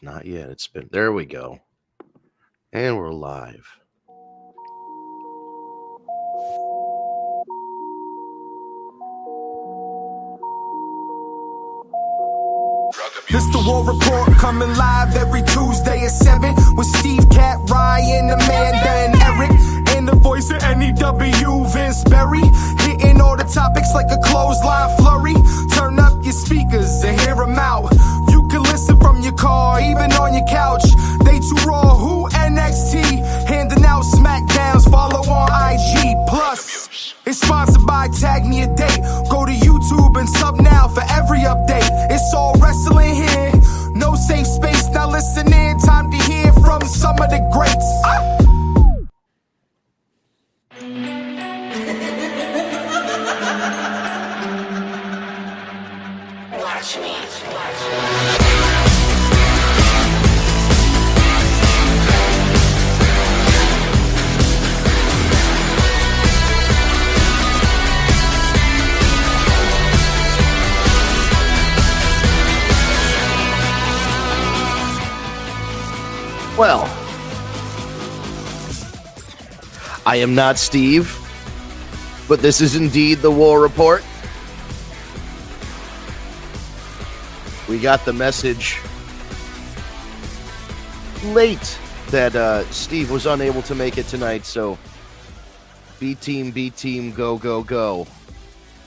Not yet. It's been. There we go. And we're live. This the War Report coming live every Tuesday at 7 with Steve, Cat, Ryan, Amanda, and Eric. And the voice of NEW, Vince Berry. Hitting all the topics like a clothesline flurry. Turn up your speakers and hear them out. You can listen from your car, even on your couch. They too raw, who NXT? Handing out SmackDowns, follow on IG. Plus, it's sponsored by Tag Me a Date. Go to YouTube and sub now for every update. It's all wrestling here. No safe space. Now listen in. Time to hear from some of the greats. Watch me. Well, I am not Steve, but this is indeed the War Report. We got the message late that Steve was unable to make it tonight, so B team, go, go, go.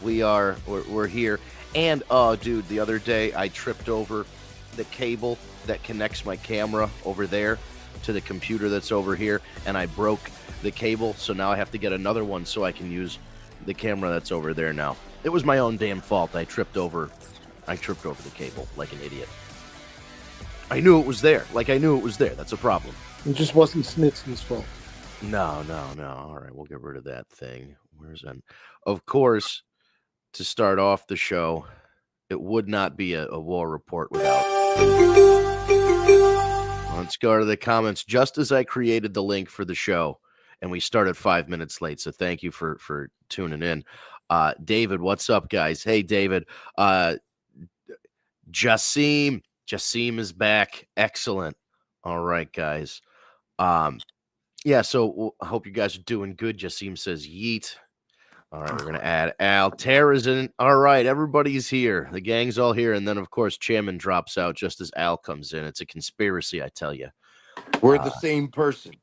We're here. And, dude, the other day I tripped over the cable that connects my camera over there to the computer that's over here, and I broke the cable, so now I have to get another one so I can use the camera that's over there now. It was my own damn fault. I tripped over the cable like an idiot. I knew it was there. That's a problem. It just wasn't Snitsky's fault. No. All right, we'll get rid of that thing. Where's that? Of course, to start off the show, it would not be a War Report without. Let's go to the comments. Just as I created the link for the show, and we started 5 minutes late, so thank you for tuning in. David, what's up, guys? Hey, David. Jassim is back. Excellent. All right, guys. Yeah, so I hope you guys are doing good. Jassim says yeet. All right, we're going to add Al. Tara's in. All right, everybody's here. The gang's all here. And then, of course, Chairman drops out just as Al comes in. It's a conspiracy, I tell you. We're the same person.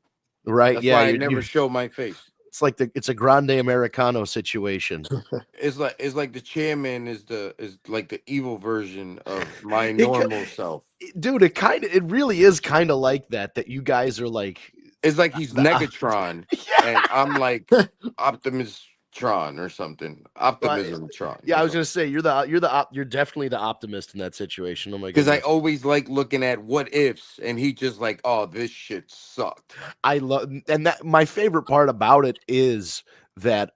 Right, That's yeah. why I never show my face. It's like it's a grande Americano situation. It's like the chairman is like the evil version of my normal self. Dude, it really is kind of like that you guys are like. It's like he's Negatron, and I'm like Optimus Tron or something. Optimism Tron. Yeah, I was gonna say you're definitely the optimist in that situation. Oh my god! Because I always like looking at what ifs, and he just like, oh, this shit sucked. I love, and that my favorite part about it is that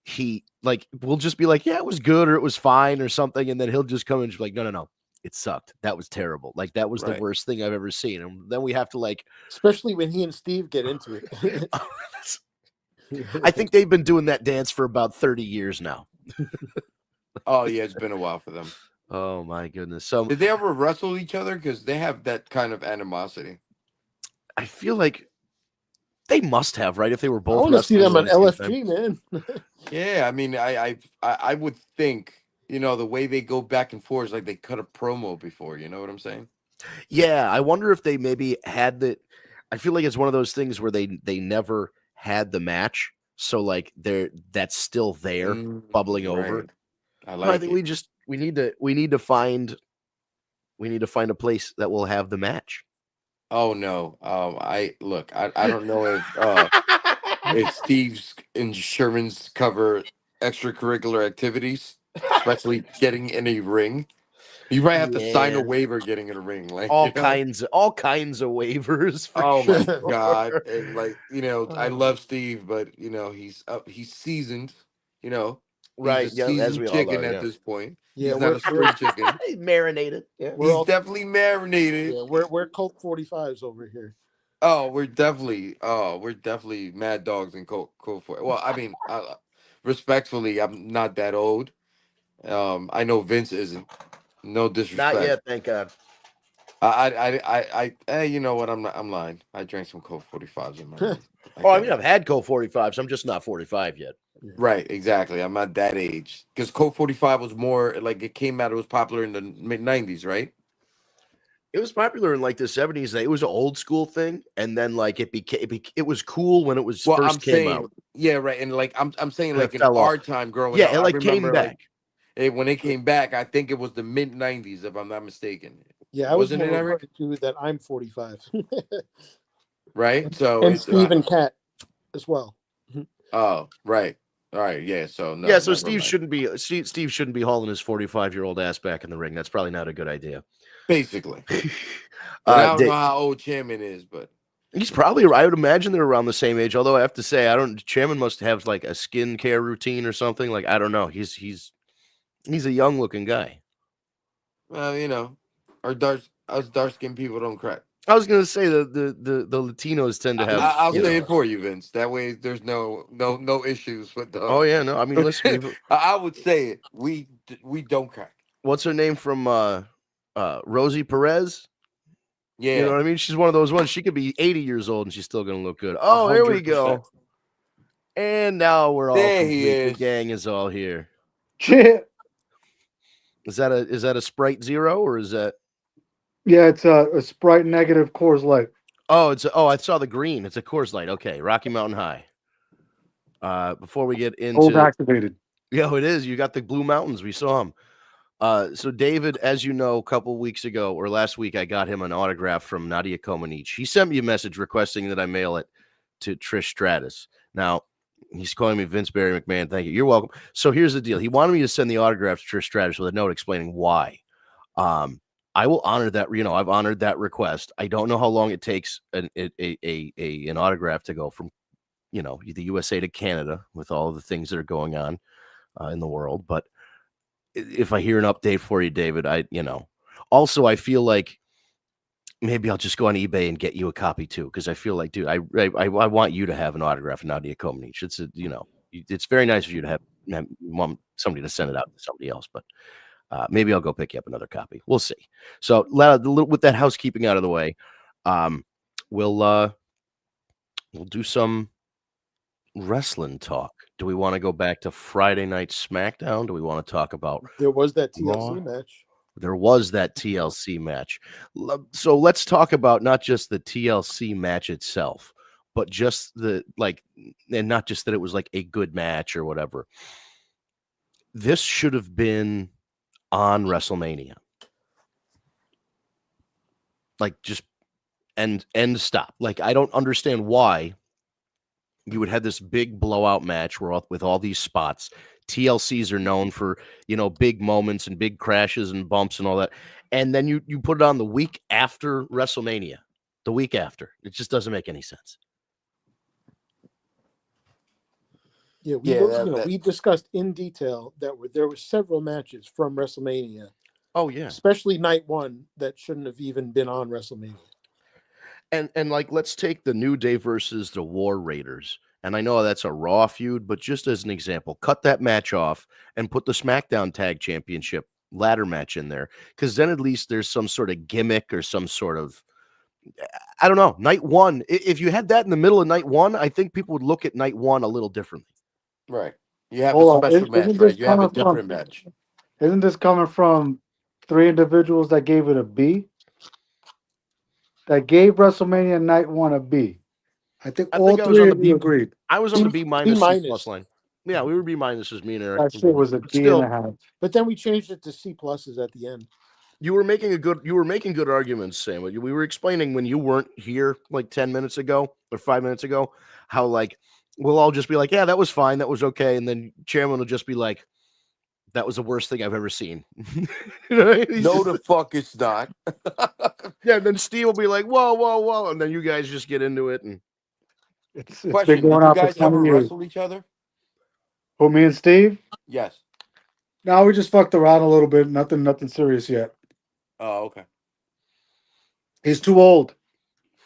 he like will just be like, yeah, it was good or it was fine or something, and then he'll just come and just be like, no, it sucked. That was terrible. Like that was the worst thing I've ever seen. And then we have to like, especially when he and Steve get into it. I think they've been doing that dance for about 30 years now. Oh, yeah, it's been a while for them. Oh, my goodness. So, did they ever wrestle each other? Because they have that kind of animosity. I feel like they must have, right? If they were both. I want to see them on LFG, man. Yeah, I mean, I would think, the way they go back and forth is like they cut a promo before. You know what I'm saying? Yeah, I wonder if they maybe had the. I feel like it's one of those things where they never had the match, so like that's still there, bubbling over. I think we need to find a place that will have the match. Oh no, I don't know if Steve's and Sherman's cover extracurricular activities, especially getting in a ring. You might have to sign a waiver getting in a ring, like all kinds of waivers. Oh my god! And like I love Steve, but he's seasoned. Right? He's a seasoned chicken at this point. Yeah, he's not a spring chicken. He's marinated. Yeah, he's definitely marinated. Yeah, we're Colt 45s over here. Oh, we're definitely Mad Dogs and Colt 40. Well, I mean, respectfully, I'm not that old. I know Vince isn't. No disrespect. Not yet, thank God. You know what? I'm lying. I drank some Coke 45s in my room. I mean, I've had Coke 45s. I'm just not 45 yet. Right, exactly. I'm not that age because Coke 45 was more like it came out. It was popular in the mid 90s, right? It was popular in like the 70s. It was an old school thing, and then like it was cool when it was Well, first I'm came saying, out. yeah, right. And like I'm saying, And it like in fell off. our time growing Yeah, up, it I like came remember back. like when it came back. I think it was the mid 90s, if I'm not mistaken. Yeah, I was Wasn't more it, Eric? referring to that I'm 45. Right. So And it's Steve and Kat as well. oh, right. All right. Yeah. So no, Yeah, so never mind. Steve shouldn't be hauling his 45-year-old ass back in the ring. That's probably not a good idea. Basically. And I don't Dave, know how old Chairman is, but he's probably, I would imagine they're around the same age. Although I have to say, Chairman must have like a skincare routine or something. Like I don't know. He's a young looking guy. well, you know, us dark skinned people don't crack. I was gonna say the Latinos tend to have. I'll say it for you, Vince. That way, there's no issues with the. Oh yeah, no. I mean, listen. I would say it. We don't crack. What's her name from Rosie Perez? Yeah, you know what I mean. She's one of those ones. She could be 80 years old and she's still gonna look good. Oh, here we go. And now we're all there. He complete. is. The gang is all here. Shit. Is that a Sprite Zero or is that? Yeah, it's a Sprite negative Coors Light. Oh, I saw the green. It's a Coors Light. Okay, Rocky Mountain High. Before we get into Cold activated. Yeah, it is. You got the Blue Mountains. We saw them. So David, as you know, a couple weeks ago or last week, I got him an autograph from Nadia Comaneci. He sent me a message requesting that I mail it to Trish Stratus. Now, he's calling me Vince Barry McMahon. Thank you. You're welcome. So here's the deal. He wanted me to send the autograph to Trish Stratus with a note explaining why. I will honor that. You know, I've honored that request. I don't know how long it takes an autograph to go from, you know, the USA to Canada with all of the things that are going on in the world. But if I hear an update for you, David, also I feel like maybe I'll just go on eBay and get you a copy too, because I feel like, dude, I want you to have an autograph of Nadia Comaneci. It's very nice of you to have somebody to send it out to somebody else, but maybe I'll go pick you up another copy. We'll see. So with that housekeeping out of the way, we'll do some wrestling talk. Do we want to go back to Friday Night SmackDown? Do we want to talk about There was that TLC Raw? match. There was that TLC match. So let's talk about not just the TLC match itself, but just and not just that it was like a good match or whatever. This should have been on WrestleMania. Like just end stop. Like I don't understand why you would have this big blowout match with all these spots. TLCs are known for, big moments and big crashes and bumps and all that. And then you put it on the week after WrestleMania, the week after. It just doesn't make any sense. Yeah, we discussed in detail that there were several matches from WrestleMania. Oh yeah, especially night one that shouldn't have even been on WrestleMania. And like, let's take the New Day versus the War Raiders. And I know that's a Raw feud, but just as an example, cut that match off and put the SmackDown Tag Championship ladder match in there, because then at least there's some sort of gimmick or some sort of, I don't know, night one. If you had that in the middle of night one, I think people would look at night one a little differently. Right. You have a special match, right? You have a different match. Isn't this coming from 3 individuals that gave it a B? That gave WrestleMania night one a B. I think all 3 of you agreed. I was on the B minus C+ line. Yeah, we were B minuses, me and Eric. That shit was a B and a half. But then we changed it to C pluses at the end. You were making good arguments, Sam. We were explaining when you weren't here like 10 minutes ago or 5 minutes ago, how like we'll all just be like, yeah, that was fine, that was okay, and then Chairman will just be like, that was the worst thing I've ever seen. No, the fuck it's not. Yeah, and then Steve will be like, whoa, and then you guys just get into it. And it's question: been going did you on guys for ever 20 years. wrestle each other? Who, me and Steve? Yes. No, we just fucked around a little bit. Nothing serious yet. Oh, okay. He's too old.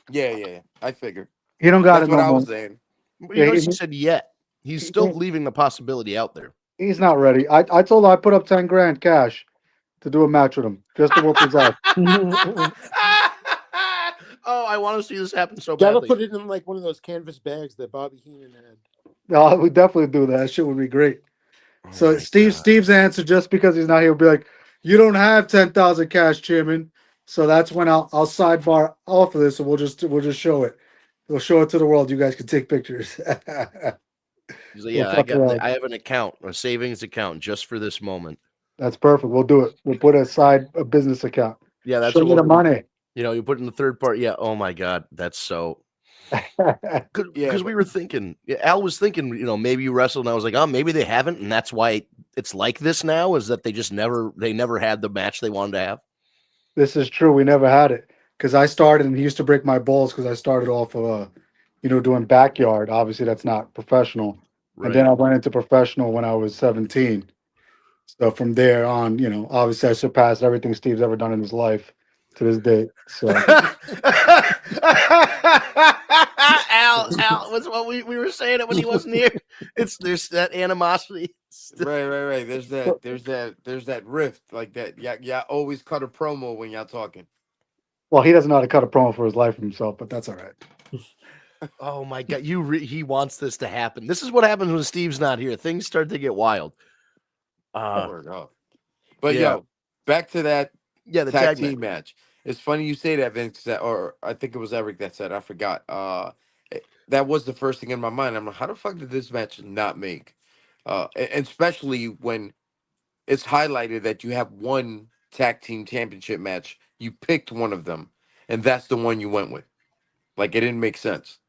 Yeah. I figured. He don't got That's it what no I more. was saying. But you notice he said yet. He's still leaving the possibility out there. He's not ready. I told him I put up 10 grand cash to do a match with him just to whoop his ass. I want to see this happen so Gotta badly. put it in like one of those canvas bags that Bobby Heenan had. No, we definitely do that. That shit would be great. So Steve's answer, just because he's not here, will be like, "You don't have 10,000 cash, Chairman." So that's when I'll sidebar off of this, and we'll just show it. We'll show it to the world. You guys can take pictures. He's like, yeah, I have an account, a savings account, just for this moment. That's perfect. We'll do it. We'll put aside a business account. Yeah, that's show what me the money. You know, you put in the third part. Yeah. Oh my God, that's so. Because we were thinking, Al was thinking, you know, maybe you wrestled, and I was like, oh, maybe they haven't, and that's why it's like this now. Is that they never had the match they wanted to have. This is true. We never had it because I started, and he used to break my balls because I started off of, doing backyard. Obviously, that's not professional. Right. And then I went into professional when I was 17. So from there on, obviously I surpassed everything Steve's ever done in his life to this day. So Al was what we were saying it when he wasn't here. There's that animosity. Right. There's that rift like that. Yeah, always cut a promo when y'all talking. Well, he doesn't know how to cut a promo for his life himself, but that's all right. Oh my God, he wants this to happen. This is what happens when Steve's not here. Things start to get wild. But yo, back to that. Yeah, the tag team match. It's funny you say that, Vince. Or I think it was Eric that said. I forgot. That was the first thing in my mind. I'm like, how the fuck did this match not make? And especially when it's highlighted that you have one tag team championship match. You picked one of them, and that's the one you went with. Like, it didn't make sense.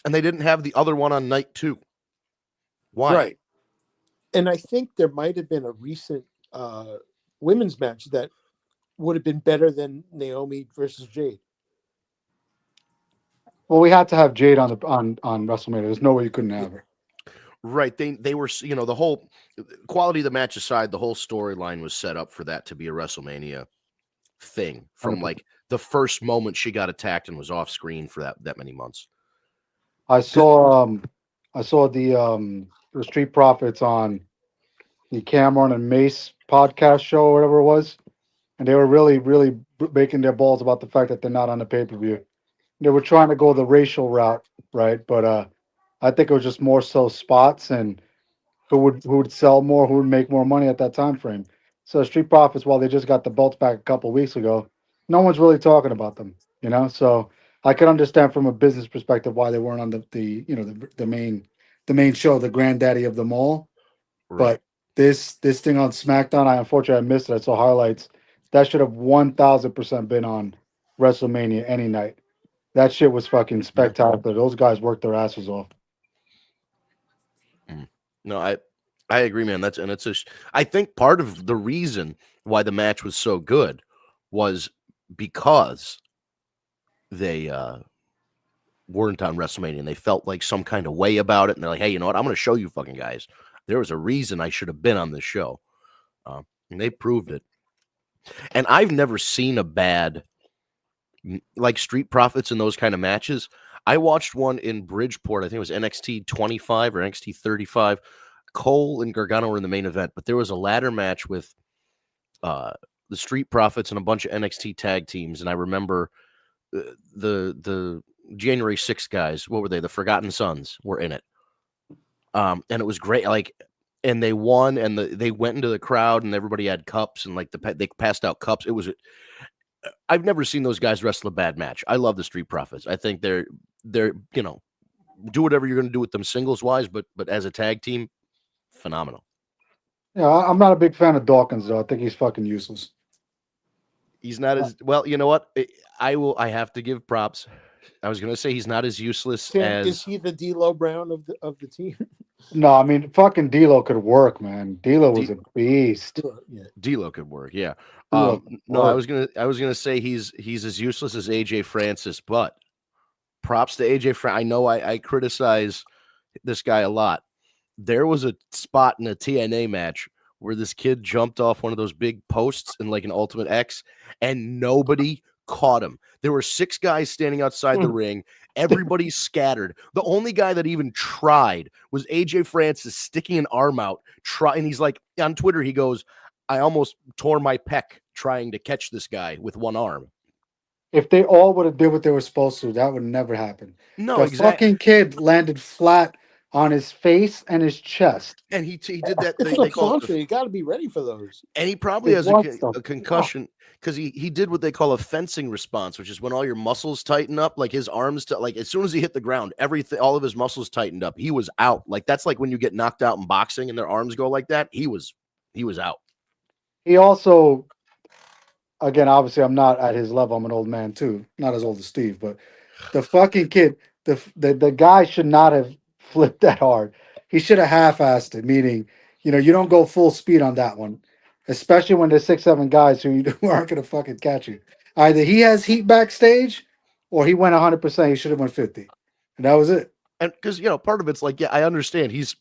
And they didn't have the other one on night 2. Why? Right. And I think there might have been a recent women's match that would have been better than Naomi versus Jade. Well, we had to have Jade on WrestleMania. There's no way you couldn't have her. Right. They were, the whole quality of the match aside, the whole storyline was set up for that to be a WrestleMania thing from like the first moment she got attacked and was off screen for that many months. I saw the Street Profits on the Cameron and Mace podcast show or whatever it was, and they were really, really making their balls about the fact that they're not on the pay-per-view. They were trying to go the racial route, right? But I think it was just more so spots and who would sell more, who would make more money at that time frame. So Street Profits, while they just got the belts back a couple of weeks ago, no one's really talking about them, So I can understand from a business perspective why they weren't on the main show, the granddaddy of them all. Right. But this thing on SmackDown, unfortunately I missed it. I saw highlights. That should have 1,000% been on WrestleMania any night. That shit was fucking spectacular. Those guys worked their asses off. No, I agree, man. I think part of the reason why the match was so good was because they weren't on WrestleMania and they felt like some kind of way about it. And they're like, hey, you know what? I'm going to show you fucking guys. There was a reason I should have been on this show. And they proved it. And I've never seen a bad, like Street Profits in those kind of matches. I watched one in Bridgeport. I think it was NXT 25 or NXT 35. Cole and Gargano were in the main event, but there was a ladder match with the Street Profits and a bunch of NXT tag teams. And I remember the January 6th guys, what were they? The Forgotten Sons were in it. And it was great. Like, and they won, and they went into the crowd, and everybody had cups, and like they passed out cups. I've never seen those guys wrestle a bad match. I love the Street Profits. I think they're do whatever you're going to do with them singles wise, but as a tag team, phenomenal. Yeah, I'm not a big fan of Dawkins though. I think he's fucking useless. He's not as well. You know what? I have to give props. I was going to say he's not as useless as. Is he the D'Lo Brown of the team? No, I mean fucking D'Lo could work, man. D'Lo was a beast. Yeah. D'Lo could work, yeah. No, I was gonna say he's as useless as AJ Francis, but props to AJ Francis. I know I criticize this guy a lot. There was a spot in a TNA match where this kid jumped off one of those big posts in like an Ultimate X, and nobody caught him. There were 6 guys standing outside the ring. Everybody scattered. The only guy that even tried was AJ Francis sticking an arm out. And he's like, on Twitter, he goes, I almost tore my pec trying to catch this guy with one arm. If they all would have did what they were supposed to, that would never happen. No, The exactly. fucking kid landed flat on his face and his chest. And he did that. It's They a call it plancha. You got to be ready for those. and he probably It has was the a concussion because he did what they call a fencing response, which is when all your muscles tighten up, like his arms, like as soon as he hit the ground, everything, all of his muscles tightened up. He was out. Like that's like when you get knocked out in boxing and their arms go like that. He was out. He also, again, obviously, I'm not at his level. I'm an old man too, not as old as Steve. But the fucking kid, the guy should not have flipped that hard. He should have half-assed it, meaning, you don't go full speed on that one, especially when there's 6, 7 guys who aren't gonna fucking catch you. Either he has heat backstage, or he went 100%. He should have went 50, and that was it. And because part of it's like, yeah, I understand he's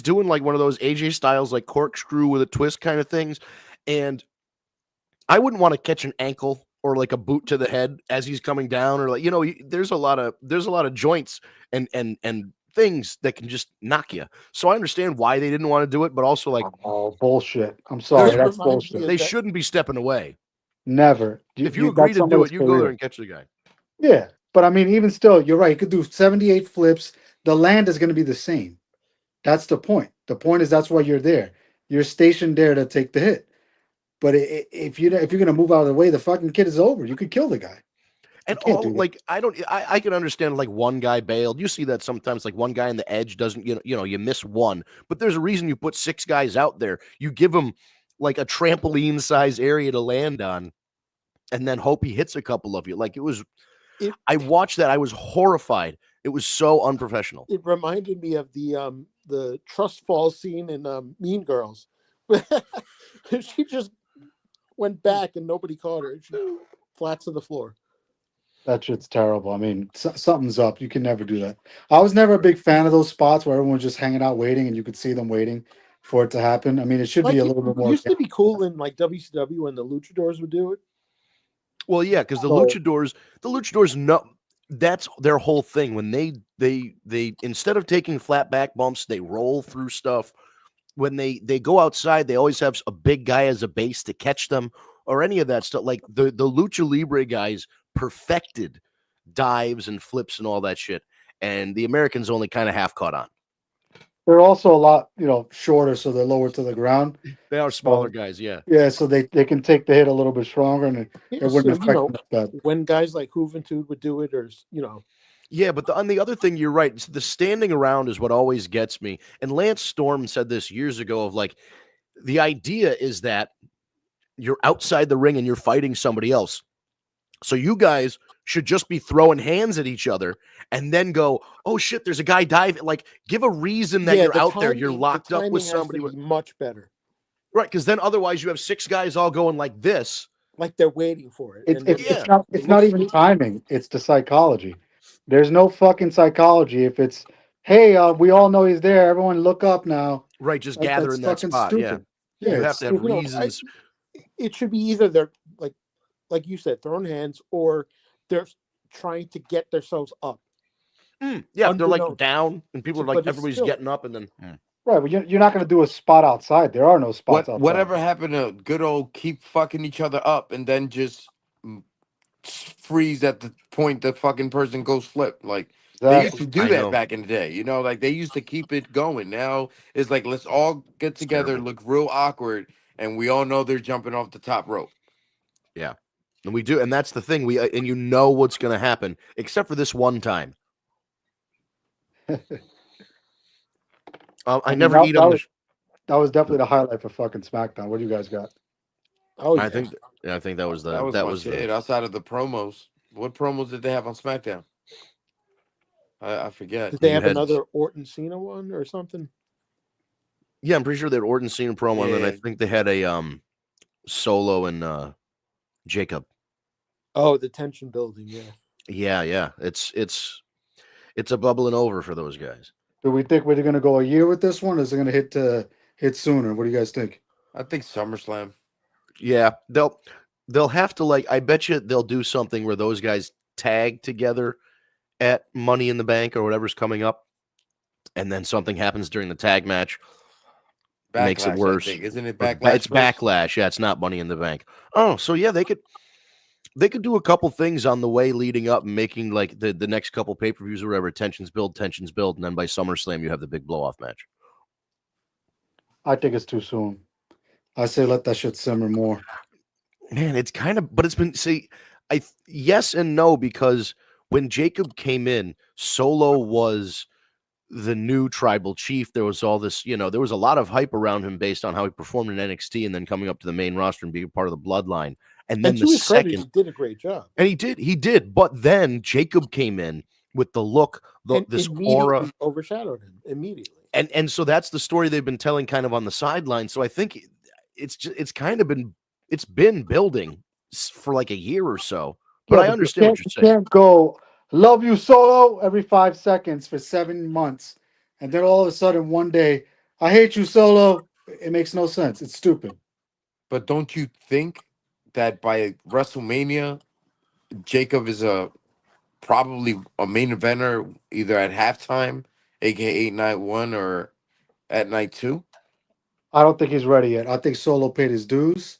doing like one of those AJ Styles like corkscrew with a twist kind of things, and I wouldn't want to catch an ankle or like a boot to the head as he's coming down, or like there's a lot of joints and things that can just knock you. So I understand why they didn't want to do it, but also like Oh, bullshit! I'm sorry, This that's reminds me bullshit. of they that- shouldn't be stepping away. Never. If you agree that's to do somebody's it, you go there career. and catch the guy. Yeah, but I mean, even still, you're right. You could do 78 flips. The land is going to be the same. That's the point. The point is that's why you're there. You're stationed there to take the hit. But if you're going to move out of the way, the fucking kid is over. You could kill the guy. And can't all do that. like I can understand like one guy bailed. You see that sometimes, like one guy in the edge doesn't, you miss one, but there's a reason you put 6 guys out there. You give them like a trampoline size area to land on, and then hope he hits a couple of you. Like I watched that. I was horrified. It was so unprofessional. It reminded me of the trust fall scene in Mean Girls. She just went back and nobody caught her. She flat to the floor. That shit's terrible. I mean, something's up. You can never do that. I was never a big fan of those spots where everyone's just hanging out waiting and you could see them waiting for it to happen. I mean, it should be a little bit It more. used to be cool in like WCW when the luchadors would do it. Well, yeah, because the luchadors know that's their whole thing. When they instead of taking flat back bumps, they roll through stuff. When they go outside, they always have a big guy as a base to catch them or any of that stuff. Like the Lucha Libre guys perfected dives and flips and all that shit, and the Americans only kind of half caught on. They're also a lot, shorter, so they're lower to the ground. They are smaller guys, yeah. Yeah, so they can take the hit a little bit stronger, and it wouldn't affect them that bad. When guys like Juventud would do it, or Yeah, but on the other thing, you're right. The standing around is what always gets me. And Lance Storm said this years ago of like, the idea is that you're outside the ring and you're fighting somebody else. So you guys should just be throwing hands at each other and then go, oh shit, there's a guy diving. Like, give a reason that you're out there. You're locked up with somebody. Much better. Right, because then otherwise you have 6 guys all going like this. Like they're waiting for it. It's not even timing. It's the psychology. There's no fucking psychology if it's, hey, we all know he's there. Everyone look up now. Right, just gather in that spot. Stupid. Yeah, you have to have reasons. It should be either they're like you said, throwing hands, or they're trying to get themselves up. Yeah, they're like down, and people are like, everybody's getting up, and then. Right, but you're not going to do a spot outside. There are no spots outside. Whatever happened to good old keep fucking each other up and then just freeze at the point the fucking person goes flip? Like, they used to do that back in the day. Like they used to keep it going. Now it's like, let's all get together, look real awkward, and we all know they're jumping off the top rope. Yeah. And we do, and that's the thing. And you know what's going to happen, except for this one time. I never eat on that was definitely the highlight for fucking SmackDown. What do you guys got? Oh, yeah. I think that was it. Outside of the promos. What promos did they have on SmackDown? I forget. Did they have another Orton Cena one or something? Yeah, I'm pretty sure they had Orton Cena promo, and then I think they had a Solo and Jacob. Oh, the tension building, yeah. Yeah. It's a bubbling over for those guys. Do we think we're going to go a year with this one, or is it going to hit sooner? What do you guys think? I think SummerSlam. Yeah, they'll have to, like, I bet you they'll do something where those guys tag together at Money in the Bank or whatever's coming up, and then something happens during the tag match. Backlash, makes it worse. Isn't it Backlash? It's Backlash. Yeah, it's not Money in the Bank. Oh, so yeah, they could. They could do a couple things on the way leading up and making like the next couple pay-per-views or whatever, tensions build, and then by SummerSlam you have the big blow-off match. I think it's too soon. I say let that shit simmer more. Man, it's kind of, but it's been, yes and no, because when Jacob came in, Solo was the new tribal chief. There was all this, there was a lot of hype around him based on how he performed in NXT and then coming up to the main roster and being part of the bloodline. And then to his credit, he did a great job. And he did. But then Jacob came in with the look, this aura, overshadowed him immediately. And so that's the story they've been telling kind of on the sideline. So I think it's been building for like a year or so. But I understand what you're saying. You can't go, love you, Solo, every 5 seconds for 7 months. And then all of a sudden, one day, I hate you, Solo. It makes no sense. It's stupid. But don't you think that by WrestleMania, Jacob is probably a main eventer either at halftime, aka night 1, or at night 2? I don't think he's ready yet. I think Solo paid his dues.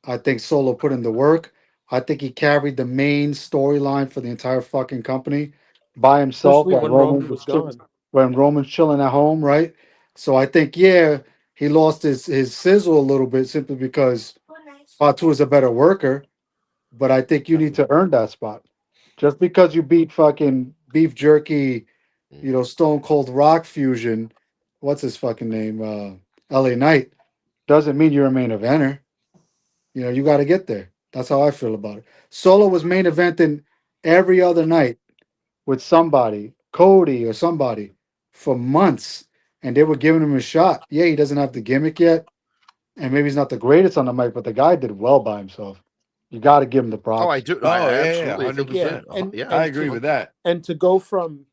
I think Solo put in the work. I think he carried the main storyline for the entire fucking company by himself. Especially when Roman was gone. When Roman's chilling at home, right? So I think, he lost his sizzle a little bit simply because Fatu is a better worker. But I think you need to earn that spot. Just because you beat fucking Beef Jerky, Stone Cold Rock Fusion, what's his fucking name? LA Knight, doesn't mean you're a main eventer. You got to get there. That's how I feel about it. Solo was main eventing every other night with somebody, Cody or somebody, for months, and they were giving him a shot. Yeah, he doesn't have the gimmick yet, and maybe he's not the greatest on the mic, but the guy did well by himself. You got to give him the props. Oh, I do. Oh, I yeah, absolutely 100%. And I agree with that. And to go from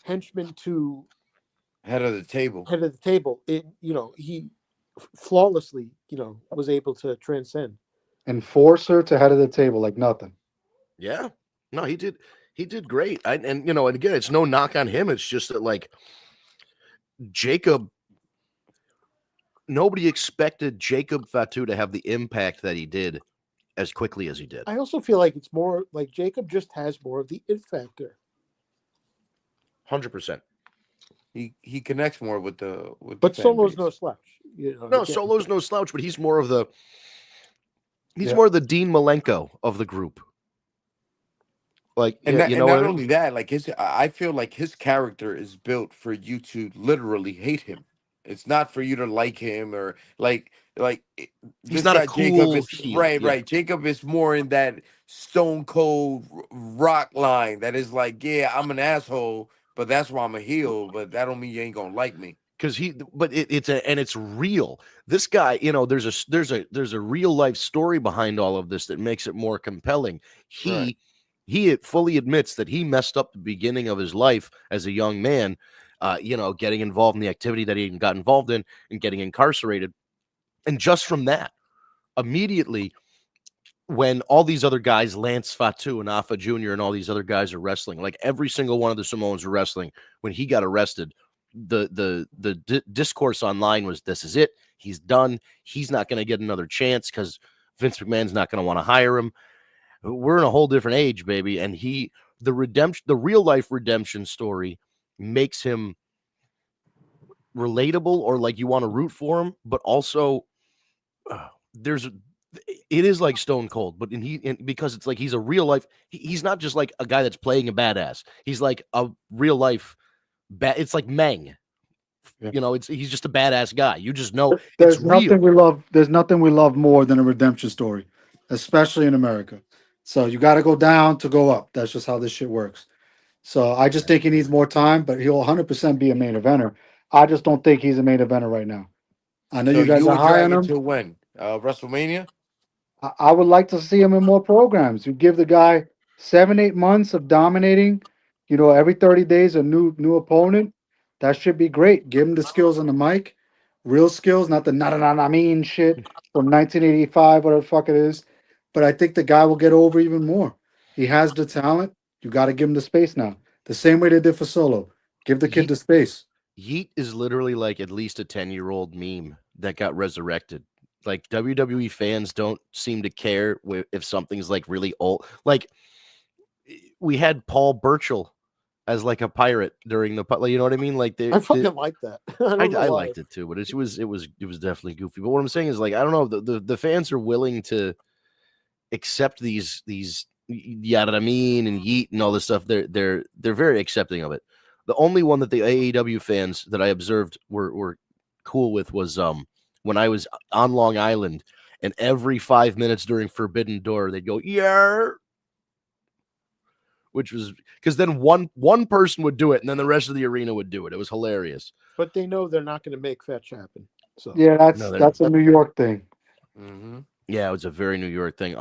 henchman to Head of the table, he flawlessly, was able to transcend. Enforcer to head of the table like nothing. Yeah. No, he did. He did great. And again, it's no knock on him. It's just that, like, Jacob, nobody expected Jacob Fatu to have the impact that he did as quickly as he did. I also feel like it's more like Jacob just has more of the it factor. 100%. He connects more with the but fan Solo's base. no slouch. No, Solo's no slouch, but he's more of the more of the Dean Malenko of the group. Like, and not what I mean? only that, like I feel like his character is built for you to literally hate him. It's not for you to like him or like he's not a cool heel. Right. Jacob is more in that Stone Cold Rock line that is like, yeah, I'm an asshole, but that's why I'm a heel. But that don't mean you ain't gonna like me. Because it's real. This guy, there's a real life story behind all of this that makes it more compelling. He fully admits that he messed up the beginning of his life as a young man, getting involved in the activity that he got involved in and getting incarcerated. And just from that, immediately, when all these other guys, Lance Fatu and Alpha Jr. and all these other guys are wrestling, like every single one of the Samoans are wrestling, when he got arrested, the discourse online was, this is it. He's done. He's not going to get another chance because Vince McMahon's not going to want to hire him. We're in a whole different age, baby. And the real life redemption story makes him relatable, or like you want to root for him, but also it is like Stone Cold, but because it's like he's a real life. He's not just like a guy that's playing a badass. He's like a real life. It's like Meng. Yeah. He's just a badass guy. You just know there's it's nothing real. we love. There's nothing we love more than a redemption story, especially in America. So you got to go down to go up. That's just how this shit works. So I just think he needs more time, but he'll 100% be a main eventer. I just don't think he's a main eventer right now. I know you guys are high on him. Until when? WrestleMania? I would like to see him in more programs. You give the guy 7-8 months of dominating, every 30 days a new opponent. That should be great. Give him the skills on the mic, real skills, not the I mean shit from 1985, whatever the fuck it is. But I think the guy will get over even more. He has the talent. You got to give him the space now. The same way they did for Solo. Give the kid the space. Yeet is literally like at least a 10-year-old meme that got resurrected. Like WWE fans don't seem to care if something's like really old. Like we had Paul Burchill as like a pirate during the, you know what I mean? Like I fucking like that. I liked it too, but it was definitely goofy. But what I'm saying is, like, I don't know, the fans are willing to accept these yada mean and yeet and all this stuff. They're very accepting of it. The only one that the AEW fans that I observed were cool with was when I was on Long Island, and every 5 minutes during Forbidden Door they'd go yeah, which was because then one person would do it and then the rest of the arena would do it. It was hilarious. But they know they're not going to make fetch happen. So Yeah, No, that's a New York thing. Mm-hmm. Yeah, it was a very New York thing.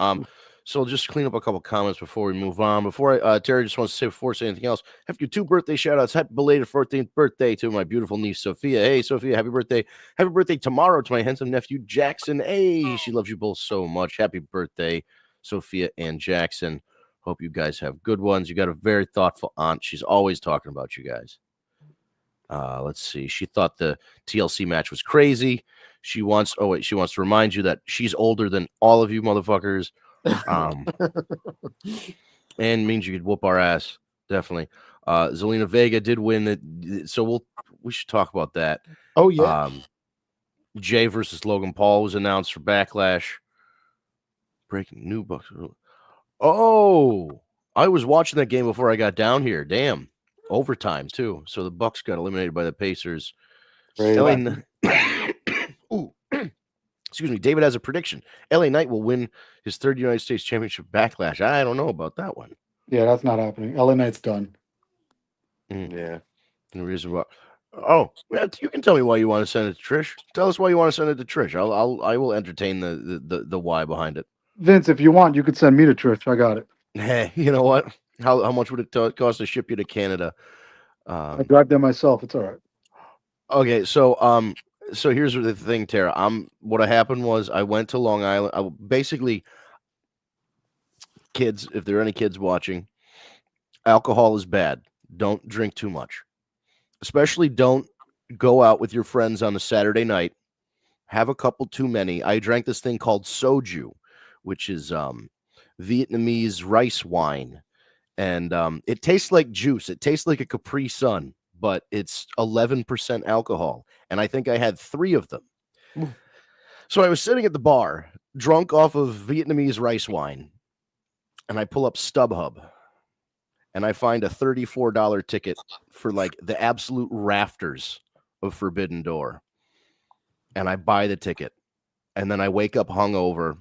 So just clean up a couple comments before we move on. Terry just wants to say before saying anything else, have your 2 birthday shout outs. Happy belated 14th birthday to my beautiful niece Sophia. Hey Sophia, happy birthday. Happy birthday tomorrow to my handsome nephew Jackson. Hey, she loves you both so much. Happy birthday, Sophia and Jackson. Hope you guys have good ones. You got a very thoughtful aunt. She's always talking about you guys. Let's see. She thought the TLC match was crazy. She wants to remind you that she's older than all of you motherfuckers. And means you could whoop our ass. Definitely. Zelina Vega did win it. So we should talk about that. Oh yeah. Jay versus Logan Paul was announced for Backlash. Breaking new Bucks. Oh, I was watching that game before I got down here. Damn. Overtime too. So the Bucks got eliminated by the Pacers. Ooh. Excuse me. David has a prediction. LA Knight will win his 3rd United States Championship Backlash. I don't know about that one. Yeah, that's not happening. LA Knight's done. Yeah. No reason why. Oh, you can tell me why you want to send it to Trish. Tell us why you want to send it to Trish. I will entertain the why behind it. Vince, if you want, you could send me to Trish. I got it. Hey, you know what? How much would it cost to ship you to Canada? I drive there myself. It's all right. Okay, so here's the thing, Tara. What happened was I went to Long Island. Basically, kids, if there are any kids watching, alcohol is bad. Don't drink too much. Especially don't go out with your friends on a Saturday night. Have a couple too many. I drank this thing called soju, which is Vietnamese rice wine. And it tastes like juice. It tastes like a Capri Sun, but it's 11% alcohol. And I think I had 3 of them. Ooh. So I was sitting at the bar, drunk off of Vietnamese rice wine. And I pull up StubHub. And I find a $34 ticket for like the absolute rafters of Forbidden Door. And I buy the ticket. And then I wake up hungover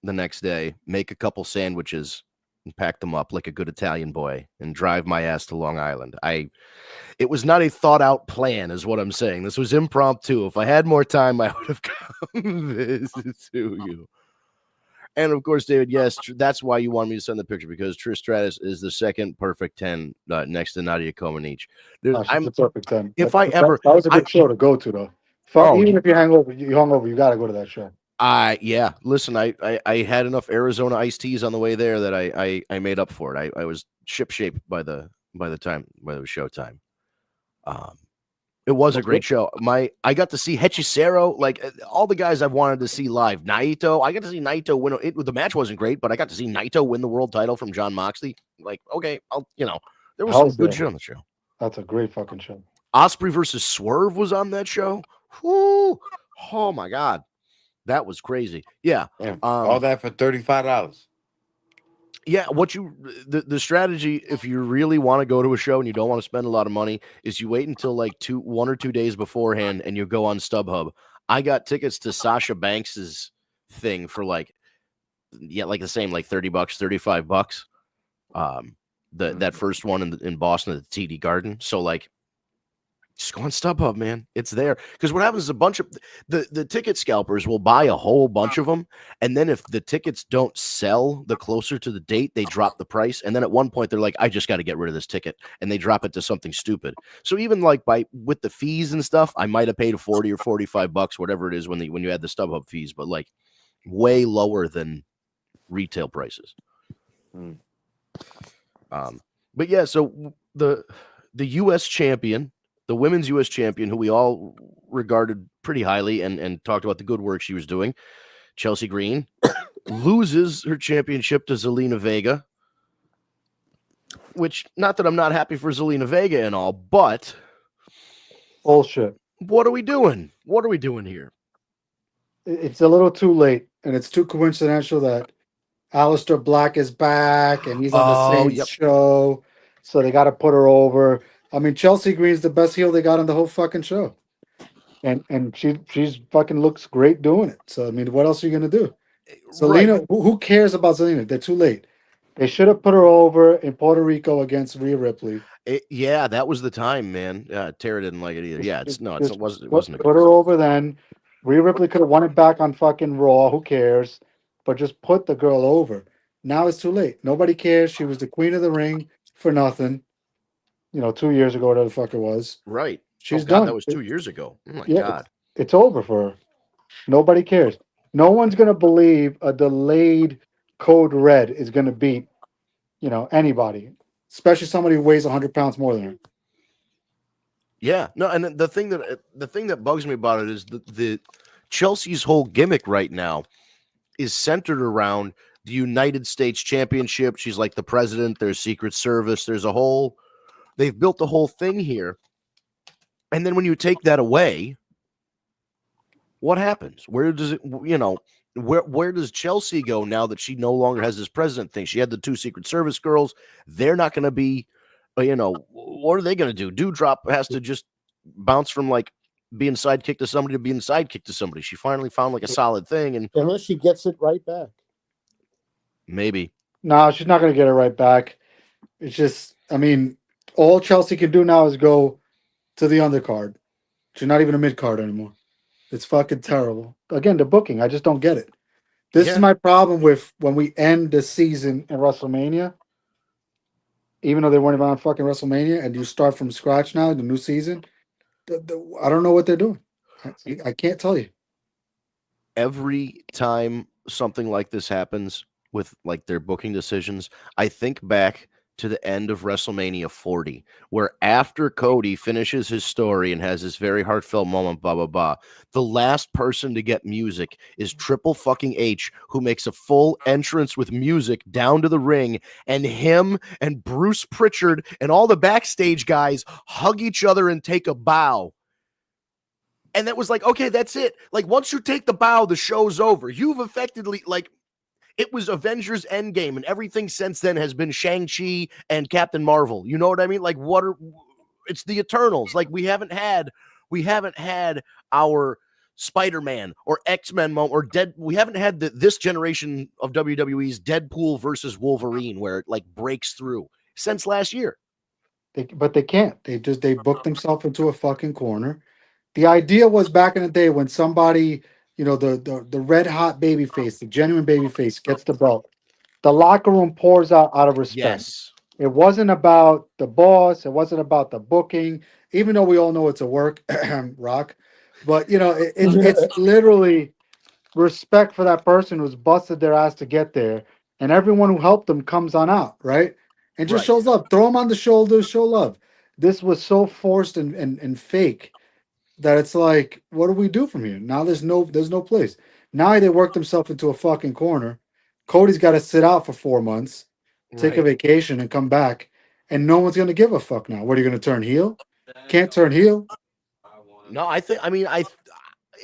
the next day, make a couple sandwiches, and pack them up like a good Italian boy and drive my ass to Long Island. It was not a thought out plan is what I'm saying. This was impromptu. If I had more time, I would have come visit to you. And of course, David, yes, that's why you wanted me to send the picture, because Trish Stratus is the second perfect 10 next to Nadia Comaneci. I'm the perfect 10. If that was a good show to go to, though. Even if you hung over, you got to go to that show. Yeah. Listen, I had enough Arizona iced teas on the way there that I made up for it. I was ship-shape by the time it was showtime. It was a great show. I got to see Hechicero, like all the guys I've wanted to see live. Naito, I got to see Naito win. The match wasn't great, but I got to see Naito win the world title from Jon Moxley. Like, okay, there was some good shit on the show. That's a great fucking show. Osprey versus Swerve was on that show. Whoo! Oh my god, that was crazy. Yeah, all that for $35. Yeah, the strategy, if you really want to go to a show and you don't want to spend a lot of money, is you wait until like 1 or 2 days beforehand and you go on StubHub. I got tickets to Sasha Banks's thing for like the same, like $30, $35. That first one in Boston at the TD Garden. So like, just go on StubHub, man. It's there. Because what happens is a bunch of the ticket scalpers will buy a whole bunch of them. And then if the tickets don't sell the closer to the date, they drop the price. And then at one point, they're like, I just got to get rid of this ticket. And they drop it to something stupid. So even like with the fees and stuff, I might have paid $40 or $45, whatever it is when you add the StubHub fees, but like way lower than retail prices. But yeah, so the U.S. champion the women's U.S. champion, who we all regarded pretty highly and talked about the good work she was doing, Chelsea Green, loses her championship to Zelina Vega, which, not that I'm not happy for Zelina Vega and all, but Bullshit. what are we doing? What are we doing here? It's a little too late, and it's too coincidental that Aleister Black is back and he's on the same yep. show, so they got to put her over. I mean, Chelsea Green's the best heel they got on the whole fucking show, and she's fucking looks great doing it. So I mean, what else are you gonna do? Zelina, who cares about Zelina? They're too late. They should have put her over in Puerto Rico against Rhea Ripley. Yeah, that was the time, man. Tara didn't like it either. Yeah, it wasn't. Put her over then. Rhea Ripley could have won it back on fucking Raw. Who cares? But just put the girl over. Now it's too late. Nobody cares. She was the queen of the ring for nothing. 2 years ago, whatever the fuck it was. Right. She's God, done. that was 2 years ago. Oh my God. It's over for her. Nobody cares. No one's gonna believe a delayed Code Red is gonna beat, anybody, especially somebody who weighs 100 pounds more than her. Yeah, no, and the thing that bugs me about it is the Chelsea's whole gimmick right now is centered around the United States Championship. She's like the president. There's Secret Service. They've built the whole thing here, and then when you take that away, what happens? Where does it? Where does Chelsea go now that she no longer has this president thing? She had the 2 Secret Service girls. They're not going to be. What are they going to do? Dewdrop has to just bounce from like being sidekick to somebody to being sidekick to somebody. She finally found like a solid thing, and unless she gets it right back, maybe. No, she's not going to get it right back. It's just, I mean, all Chelsea can do now is go to the undercard. She's not even a mid card anymore. It's fucking terrible. Again, the booking, I just don't get it. This is my problem with when we end the season in WrestleMania. Even though they weren't even on fucking WrestleMania, and you start from scratch now, the new season, I don't know what they're doing. I can't tell you. Every time something like this happens with like their booking decisions, I think back to the end of WrestleMania 40, where after Cody finishes his story and has this very heartfelt moment, blah, blah, blah, the last person to get music is Triple fucking H, who makes a full entrance with music down to the ring, and him and Bruce Pritchard and all the backstage guys hug each other and take a bow. And that was like, okay, that's it. Like, once you take the bow, the show's over. You've effectively, like, it was Avengers Endgame, and everything since then has been Shang-Chi and Captain Marvel. You know what I mean? Like, it's the Eternals. Like, we haven't had our Spider-Man or X-Men moment or we haven't had this generation of WWE's Deadpool versus Wolverine where it like breaks through since last year. But they can't. They booked themselves into a fucking corner. The idea was back in the day when somebody, the red hot baby face, the genuine baby face gets the belt. The locker room pours out of respect. Yes. It wasn't about the boss. It wasn't about the booking, even though we all know it's a work, Rock. But, it's literally respect for that person who's busted their ass to get there. And everyone who helped them comes on out, right? And just shows love. Throw them on the shoulders, show love. This was so forced and fake that it's like, what do we do from here? Now there's no place. Now they worked themselves into a fucking corner. Cody's got to sit out for 4 months, take a vacation, and come back. And no one's gonna give a fuck now. What are you gonna turn heel? Can't turn heel. No,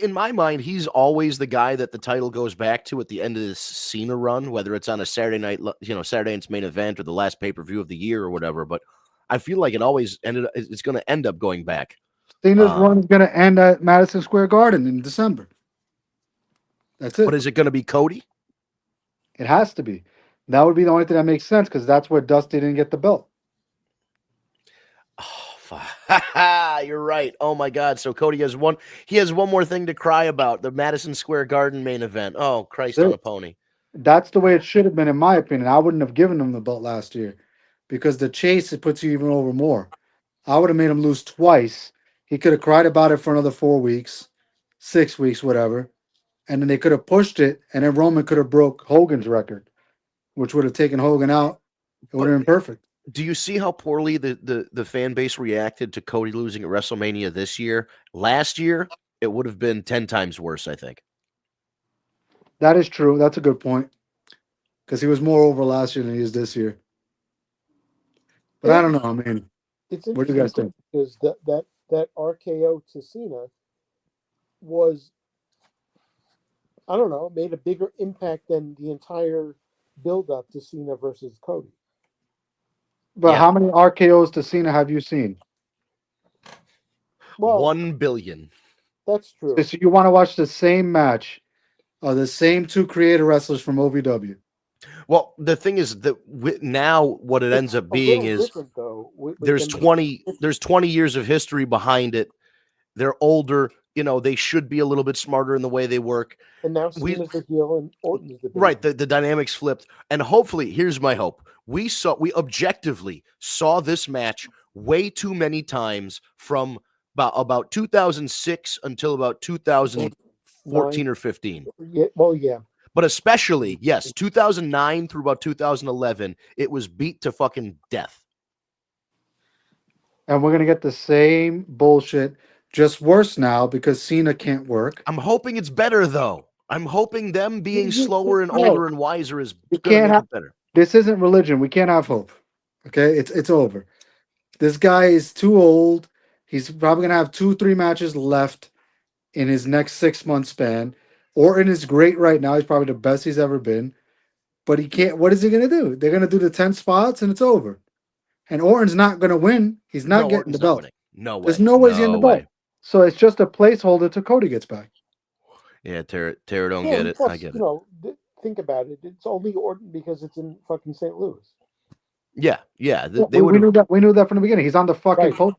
in my mind, he's always the guy that the title goes back to at the end of this Cena run, whether it's on a Saturday night, Saturday night's main event or the last pay-per-view of the year or whatever. But I feel like it's going to end up going back. Cena's run is going to end at Madison Square Garden in December. That's it. But is it going to be Cody? It has to be. That would be the only thing that makes sense because that's where Dusty didn't get the belt. Oh, you're right. Oh my God. So Cody has one more thing to cry about. The Madison Square Garden main event. Oh, Christ on a pony. That's the way it should have been, in my opinion. I wouldn't have given him the belt last year because the chase, it puts you even over more. I would have made him lose twice. He could have cried about it for another 4 weeks, 6 weeks, whatever. And then they could have pushed it, and then Roman could have broke Hogan's record, which would have taken Hogan out. It would have been perfect. Do you see how poorly the fan base reacted to Cody losing at WrestleMania this year? Last year, it would have been 10 times worse, I think. That is true. That's a good point because he was more over last year than he is this year. But I It, don't know. I mean, it's what do you interesting guys think? because that RKO to Cena was, I don't know, made a bigger impact than the entire build up to Cena versus Cody. But Yeah. how many RKO's to Cena have you seen? Well, 1 billion. that's So true. you want to watch the same match of the same two creator wrestlers from OVW? Well, the thing is that now what it It's ends up a being little is different though with there's them. 20 years of history behind it. They're older, they should be a little bit smarter in the way they work. And now We Cena's the heel and Orton's the Right, baby. the dynamics flipped, and hopefully, here's my hope: we objectively saw this match way too many times from about 2006 until about 2014 Nine. or 15. Yeah, well, yeah. But especially, yes, 2009 through about 2011, it was beat to fucking death. And we're gonna get the same bullshit, just worse now because Cena can't work. I'm hoping it's better though. I'm hoping them being slower and No, older and wiser is you going to can't make have. it better. This isn't religion. We can't have hope. Okay, it's over. This guy is too old. He's probably gonna have 2, 3 matches left in his next 6 month span. Orton is great right now. He's probably the best he's ever been. But he can't. What is he gonna do? They're gonna do the 10 spots and it's over. And Orton's not gonna win. He's not No, getting the Orton's not belt. winning. No There's way. no way he's getting No the belt. way. So it's just a placeholder till Cody gets back. Yeah, Tara don't Yeah, get and it. plus, I get you it. know, think about it. It's only Orton because it's in fucking St. Louis. Yeah. Yeah, They would we have, knew that. We knew that from the beginning. He's on the fucking Right. post.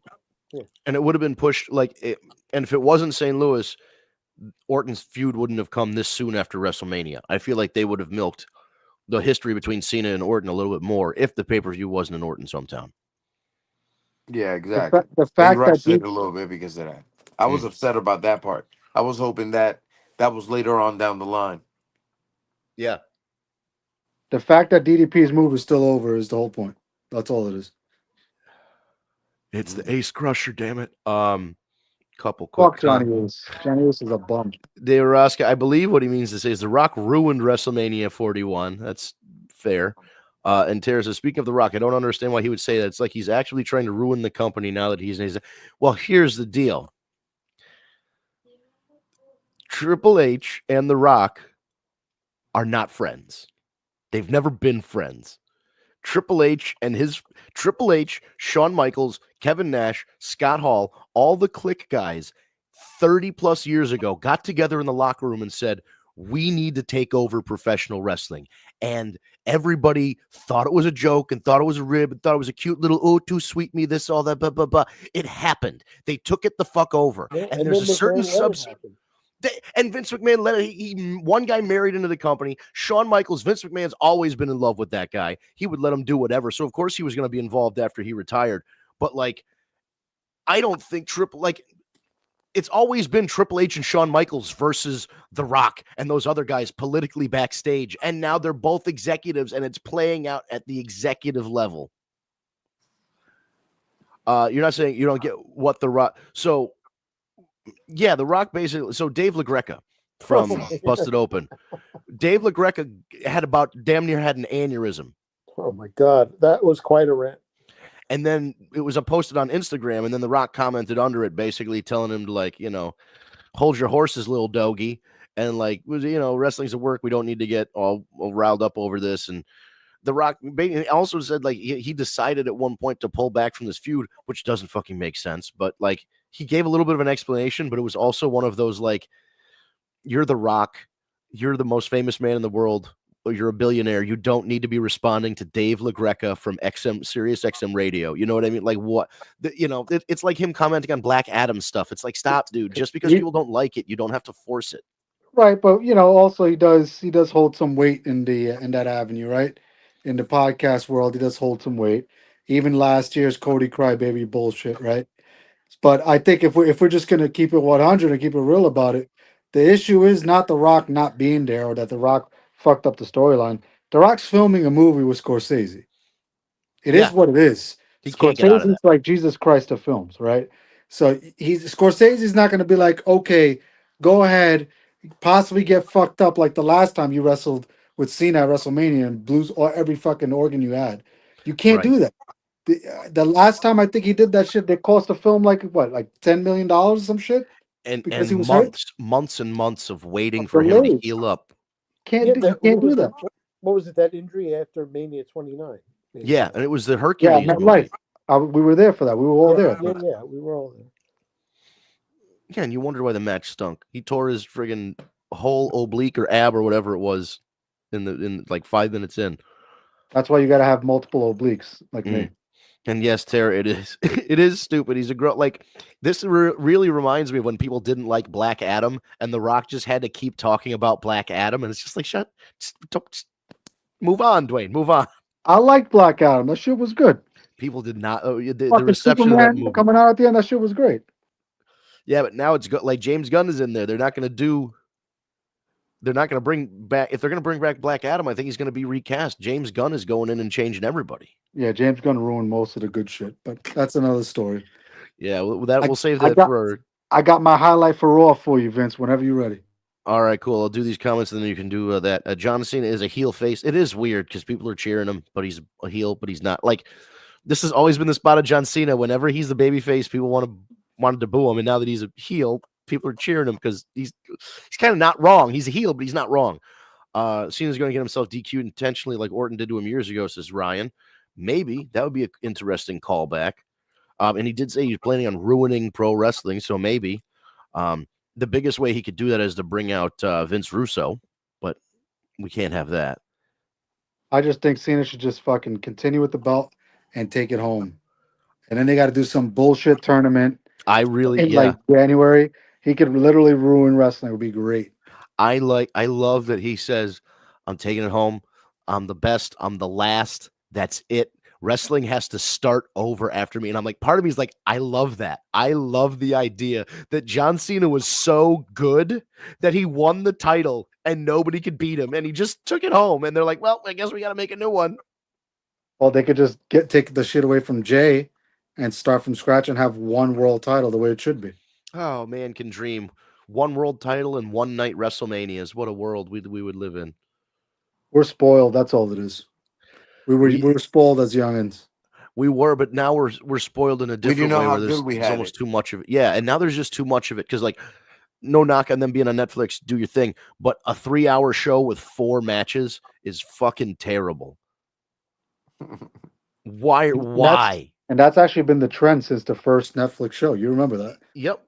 and it would have been pushed and if it wasn't St. Louis, Orton's feud wouldn't have come this soon after WrestleMania. I feel like they would have milked the history between Cena and Orton a little bit more if the pay-per-view wasn't in Orton's hometown. Yeah, exactly. The They fact that rushed it a little bit because of that. I was upset about that part. I was hoping that was later on down the line. Yeah. the fact that DDP's move is still over is the whole point. That's all it is. It's the Ace Crusher, damn it. Couple Fuck quick Johnny Ace. Johnny Ace is a bum. they were asking, I believe what he means to say is The Rock ruined WrestleMania 41. That's fair. And Tara says, speaking of The Rock, I don't understand why he would say that. It's like he's actually trying to ruin the company now that he's well, here's the deal. Triple H and The Rock are not friends. They've never been friends. Triple H, Shawn Michaels, Kevin Nash, Scott Hall, all the Click guys 30 plus years ago got together in the locker room and said, we need to take over professional wrestling. And everybody thought it was a joke and thought it was a rib and thought it was a cute little, oh, too sweet me, this, all that, blah, blah, blah. It happened. They took it the fuck over. Yeah, and there's a certain subset. and Vince McMahon let one guy married into the company. Shawn Michaels, Vince McMahon's always been in love with that guy. He would let him do whatever. So of course he was going to be involved after he retired. But I don't think it's always been Triple H and Shawn Michaels versus The Rock and those other guys politically backstage. And now they're both executives and it's playing out at the executive level. You're not saying you don't get what The Rock. So yeah, The Rock basically. So Dave LaGreca from Busted Open. Dave LaGreca had damn near had an aneurysm. Oh my God, that was quite a rant. And then it was posted on Instagram, and then The Rock commented under it, basically telling him to hold your horses, little doggy, and wrestling's a work. We don't need to get all riled up over this. And The Rock also said he decided at one point to pull back from this feud, which doesn't fucking make sense. But he gave a little bit of an explanation, but it was also one of those you're The Rock, you're the most famous man in the world, or you're a billionaire. You don't need to be responding to Dave LaGreca from Sirius XM Radio. You know what I mean? What? It's like him commenting on Black Adam stuff. It's like, stop, dude. Just because people don't like it, you don't have to force it. Right, but also he does hold some weight in that avenue, right? In the podcast world, he does hold some weight. Even last year's Cody Crybaby bullshit, right? But I think if we're just gonna keep it 100 and keep it real about it, the issue is not The Rock not being there or that The Rock fucked up the storyline. The Rock's filming a movie with Scorsese. It is what it is. He can't get out of that. Scorsese's like Jesus Christ of films, right? So Scorsese's not going to be like, okay, go ahead, possibly get fucked up like the last time you wrestled with Cena at WrestleMania and blues or every fucking organ you had. You can't Right. do that. The last time I think he did that shit, they cost the film like what, like $10 million or some shit because And he was hurt. months and months of waiting for him to Delays. heal up. Can't Yeah, do, you that what can't do was that. what was it? That injury after Mania 29. Yeah, and it was the Yeah, Hercules MetLife. movie. We were there for that. We were all there. Yeah, we were all there. Yeah, and you wondered why the match stunk. He tore his friggin' whole oblique or ab or whatever it was in like 5 minutes in. That's why you got to have multiple obliques like me. And yes, Tara, it is. It is stupid. He's a girl. Like this really reminds me of when people didn't like Black Adam, and The Rock just had to keep talking about Black Adam, and it's just like, just move on, Dwayne, move on. I like Black Adam. That shit was good. People did not. The Fucking reception of that Superman movie. coming out at the end. That shit was great. Yeah, but now it's like James Gunn is in there. They're not going to bring back. If they're going to bring back Black Adam, I think he's going to be recast. James Gunn is going in and changing everybody. Yeah, James Gunn ruined most of the good shit, but that's another story. Yeah, we'll save that for. I got my highlight for Raw for you, Vince. Whenever you're ready. All right, cool. I'll do these comments, and then you can do that. John Cena is a heel face. It is weird because people are cheering him, but he's a heel, but he's not. Like this has always been the spot of John Cena. Whenever he's the baby face, people wanted to boo him, and now that he's a heel, people are cheering him because he's kind of not wrong. He's a heel, but he's not wrong. Cena's going to get himself DQ'd intentionally, like Orton did to him years ago, says Ryan. Maybe that would be an interesting callback. And he did say he's planning on ruining pro wrestling, so maybe. The biggest way he could do that is to bring out Vince Russo, but we can't have that. I just think Cena should just fucking continue with the belt and take it home. And then they got to do some bullshit tournament. Like January. He could literally ruin wrestling. It would be great. I love that he says, I'm taking it home. I'm the best. I'm the last. That's it. Wrestling has to start over after me. And I'm like, part of me is like, I love that. I love the idea that John Cena was so good that he won the title and nobody could beat him. And he just took it home. And they're like, well, I guess we got to make a new one. Well, they could just take the shit away from Jay and start from scratch and have one world title the way it should be. Oh, man can dream. One world title and one night WrestleManias. What a world we would live in. We're spoiled. That's all it is. We were spoiled as youngins. We were, but now we're spoiled in a different way where there's almost it. too much of it. Yeah, and now there's just too much of it because, like, no knock on them being on Netflix, do your thing, but a 3-hour show with 4 matches is fucking terrible. Why? And that's actually been the trend since the first Netflix show. You remember that? Yep.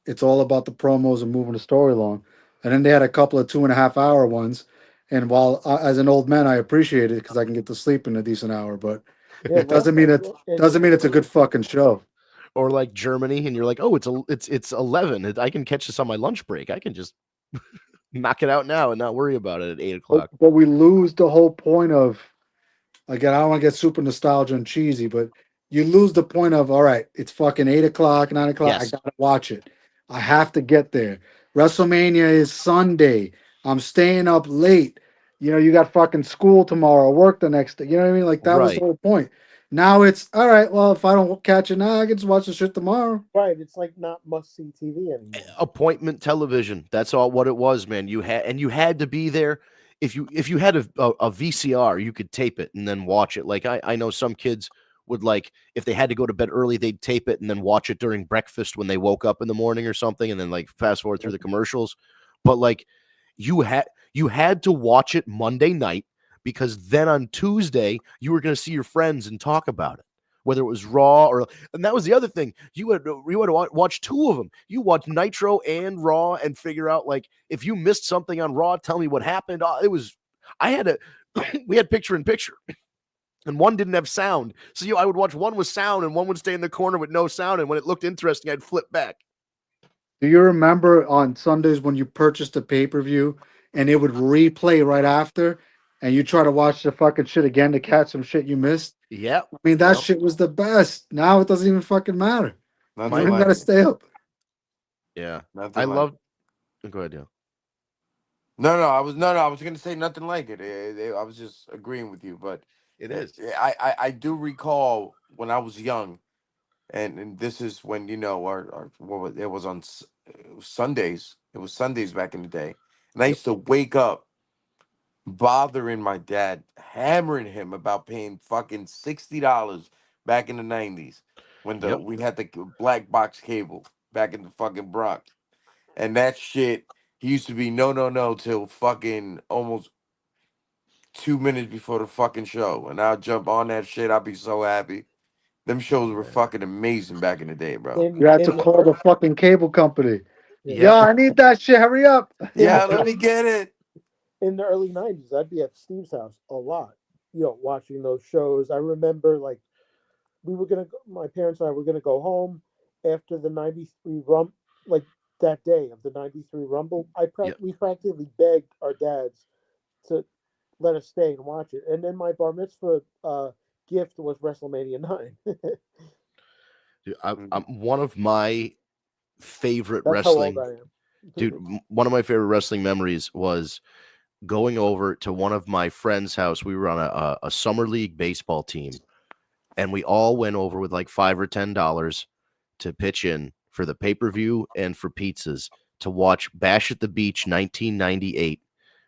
It's all about the promos and moving the story along. And then they had a couple of 2.5-hour ones. And while as an old man, I appreciate it because I can get to sleep in a decent hour, but it doesn't mean it's a good fucking show. Or like Germany, and you're like, oh, it's 11. I can catch this on my lunch break. I can just knock it out now and not worry about it at 8 o'clock. But we lose the whole point of, again, I don't want to get super nostalgia and cheesy, but you lose the point of, all right, it's fucking 8 o'clock, 9 o'clock. Yes. I gotta watch it. I have to get there. WrestleMania is Sunday. I'm staying up late. You know, you got fucking school tomorrow, work the next day. You know what I mean? Like that was the whole point. Now it's all right. Well, if I don't catch it now, I can just watch the shit tomorrow. Right. It's like not must see TV anymore. Appointment television. That's all what it was, man. You had to be there. If you had a VCR, you could tape it and then watch it. Like I know some kids would, like, if they had to go to bed early, they'd tape it and then watch it during breakfast when they woke up in the morning or something, and then like fast forward through the commercials. But like you had to watch it Monday night, because then on Tuesday you were going to see your friends and talk about it, whether it was Raw and that was the other thing. You had to watch 2 of them. You watch Nitro and Raw and figure out, like, if you missed something on Raw, tell me what happened. We had picture in picture. And one didn't have sound. So I would watch one with sound and one would stay in the corner with no sound. And when it looked interesting, I'd flip back. Do you remember on Sundays when you purchased a pay-per-view and it would replay right after and you try to watch the fucking shit again to catch some shit you missed? Yeah. I mean, that shit was the best. Now it doesn't even fucking matter. You gotta stay up. Yeah. Go ahead, yeah. No, I was gonna say nothing like it. I was just agreeing with you, but It is. I do recall when I was young, and this is when our what was, it was on it was Sundays. It was Sundays back in the day, and I Yep. used to wake up bothering my dad, hammering him about paying fucking $60 back in the '90s when the Yep. we had the black box cable back in the fucking Bronx, and that shit. He used to be no till fucking almost 2 minutes before the fucking show, and I'll jump on that shit. I'll be so happy. Them shows were Yeah. fucking amazing back in the day, bro. You had to In the call the fucking cable company. yeah, Yo, Yep. I need that shit. Hurry up. in Yeah, the let me get it. in the early '90s, I'd be at Steve's house a lot, watching those shows. I remember like my parents and I were gonna go home after the '93 like that day of the '93 Rumble. Yep. We practically begged our dads to let us stay and watch it. And then my bar mitzvah gift was WrestleMania 9. Dude, Mhm. one of my favorite That's how old wrestling I am. dude. One of my favorite wrestling memories was going over to one of my friends' house. We were on a summer league baseball team, and we all went over with like $5 or $10 to pitch in for the pay-per-view and for pizzas to watch Bash at the Beach 1998,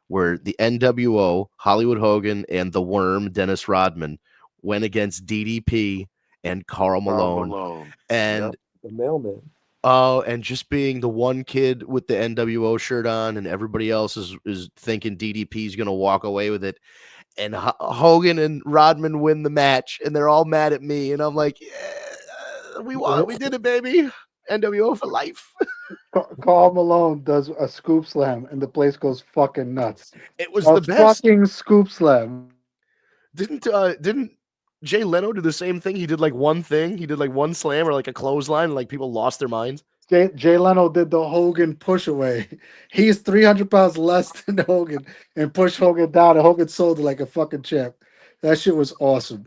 where the NWO, Hollywood Hogan, and the Worm, Dennis Rodman, went against DDP and Karl Karl Malone. Malone. And The mailman. and just being the one kid with the NWO shirt on, and everybody else is thinking DDP is gonna walk away with it, and Hogan and Rodman win the match, and they're all mad at me, and I'm like, yeah, we won, we did it, baby, NWO for life. Carl Malone does a scoop slam and the place goes fucking nuts. It was A the best. fucking scoop slam. Didn't Jay Leno do the same thing? He did like one thing, he did like one slam or like a clothesline, and like people lost their minds. Jay Leno did the Hogan push away. He's 300 pounds less than Hogan and pushed Hogan down, and Hogan sold it like a fucking champ. That shit was awesome.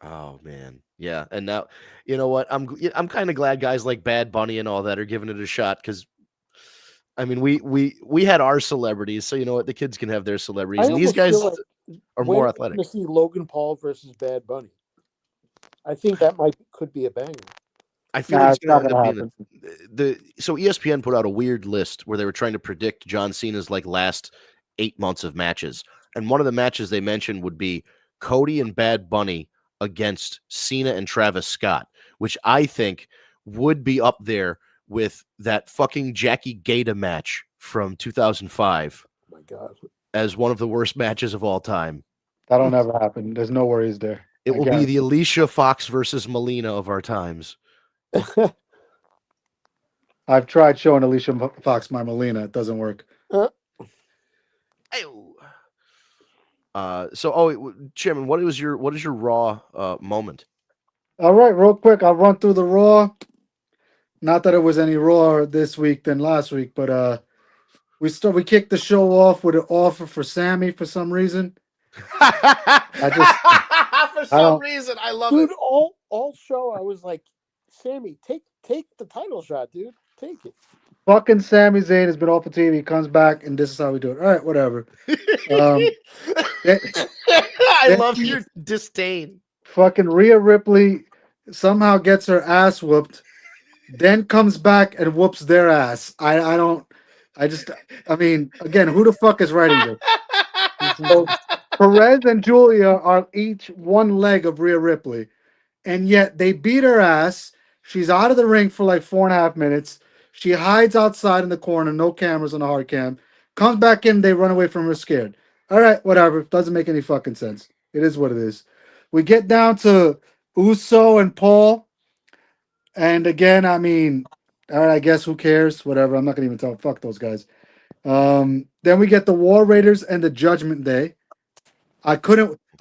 Oh man, yeah. And now, you know what? I'm kind of glad guys like Bad Bunny and all that are giving it a shot, because I mean, we had our celebrities, so you know what? The kids can have their celebrities, I and these almost guys feel like are when more are we athletic. going to see Logan Paul versus Bad Bunny? I think that could be a banger. I feel Nah, like it's it's going not to end gonna up being happen. so ESPN put out a weird list where they were trying to predict John Cena's like last 8 months of matches, and one of the matches they mentioned would be Cody and Bad Bunny against Cena and Travis Scott, which I think would be up there with that fucking Jackie Gata match from 2005 Oh my God. as one of the worst matches of all time. That'll never happen. There's no worries there. It I will be the guarantee. Alicia Fox versus Melina of our times. I've tried showing Alicia Fox my Melina. It doesn't work. Ayo. Chairman, what is your Raw moment? All right, real quick, I'll run through the Raw. Not that it was any Raw this week than last week, but we kicked the show off with an offer for Sammy for some reason. For I some don't reason, I love Dude, it. all show I was like, Sammy, take the title shot, dude. Take it. fucking Sami Zayn has been off the TV. He comes back, and this is how we do it. All right, whatever. Um, then, I then love your disdain. fucking Rhea Ripley somehow gets her ass whooped, then comes back and whoops their ass. I don't. I mean, again, who the fuck is writing this? So Perez and Julia are each one leg of Rhea Ripley, and yet they beat her ass. She's out of the ring for like 4.5 minutes. She hides outside in the corner, no cameras on the hard cam. Comes back in, they run away from her scared. All right, whatever. Doesn't make any fucking sense. It is what it is. We get down to Uso and Paul, and again, I mean, all right, I guess who cares? Whatever. I'm not gonna even tell. Fuck those guys. Then we get the War Raiders and the Judgment Day. I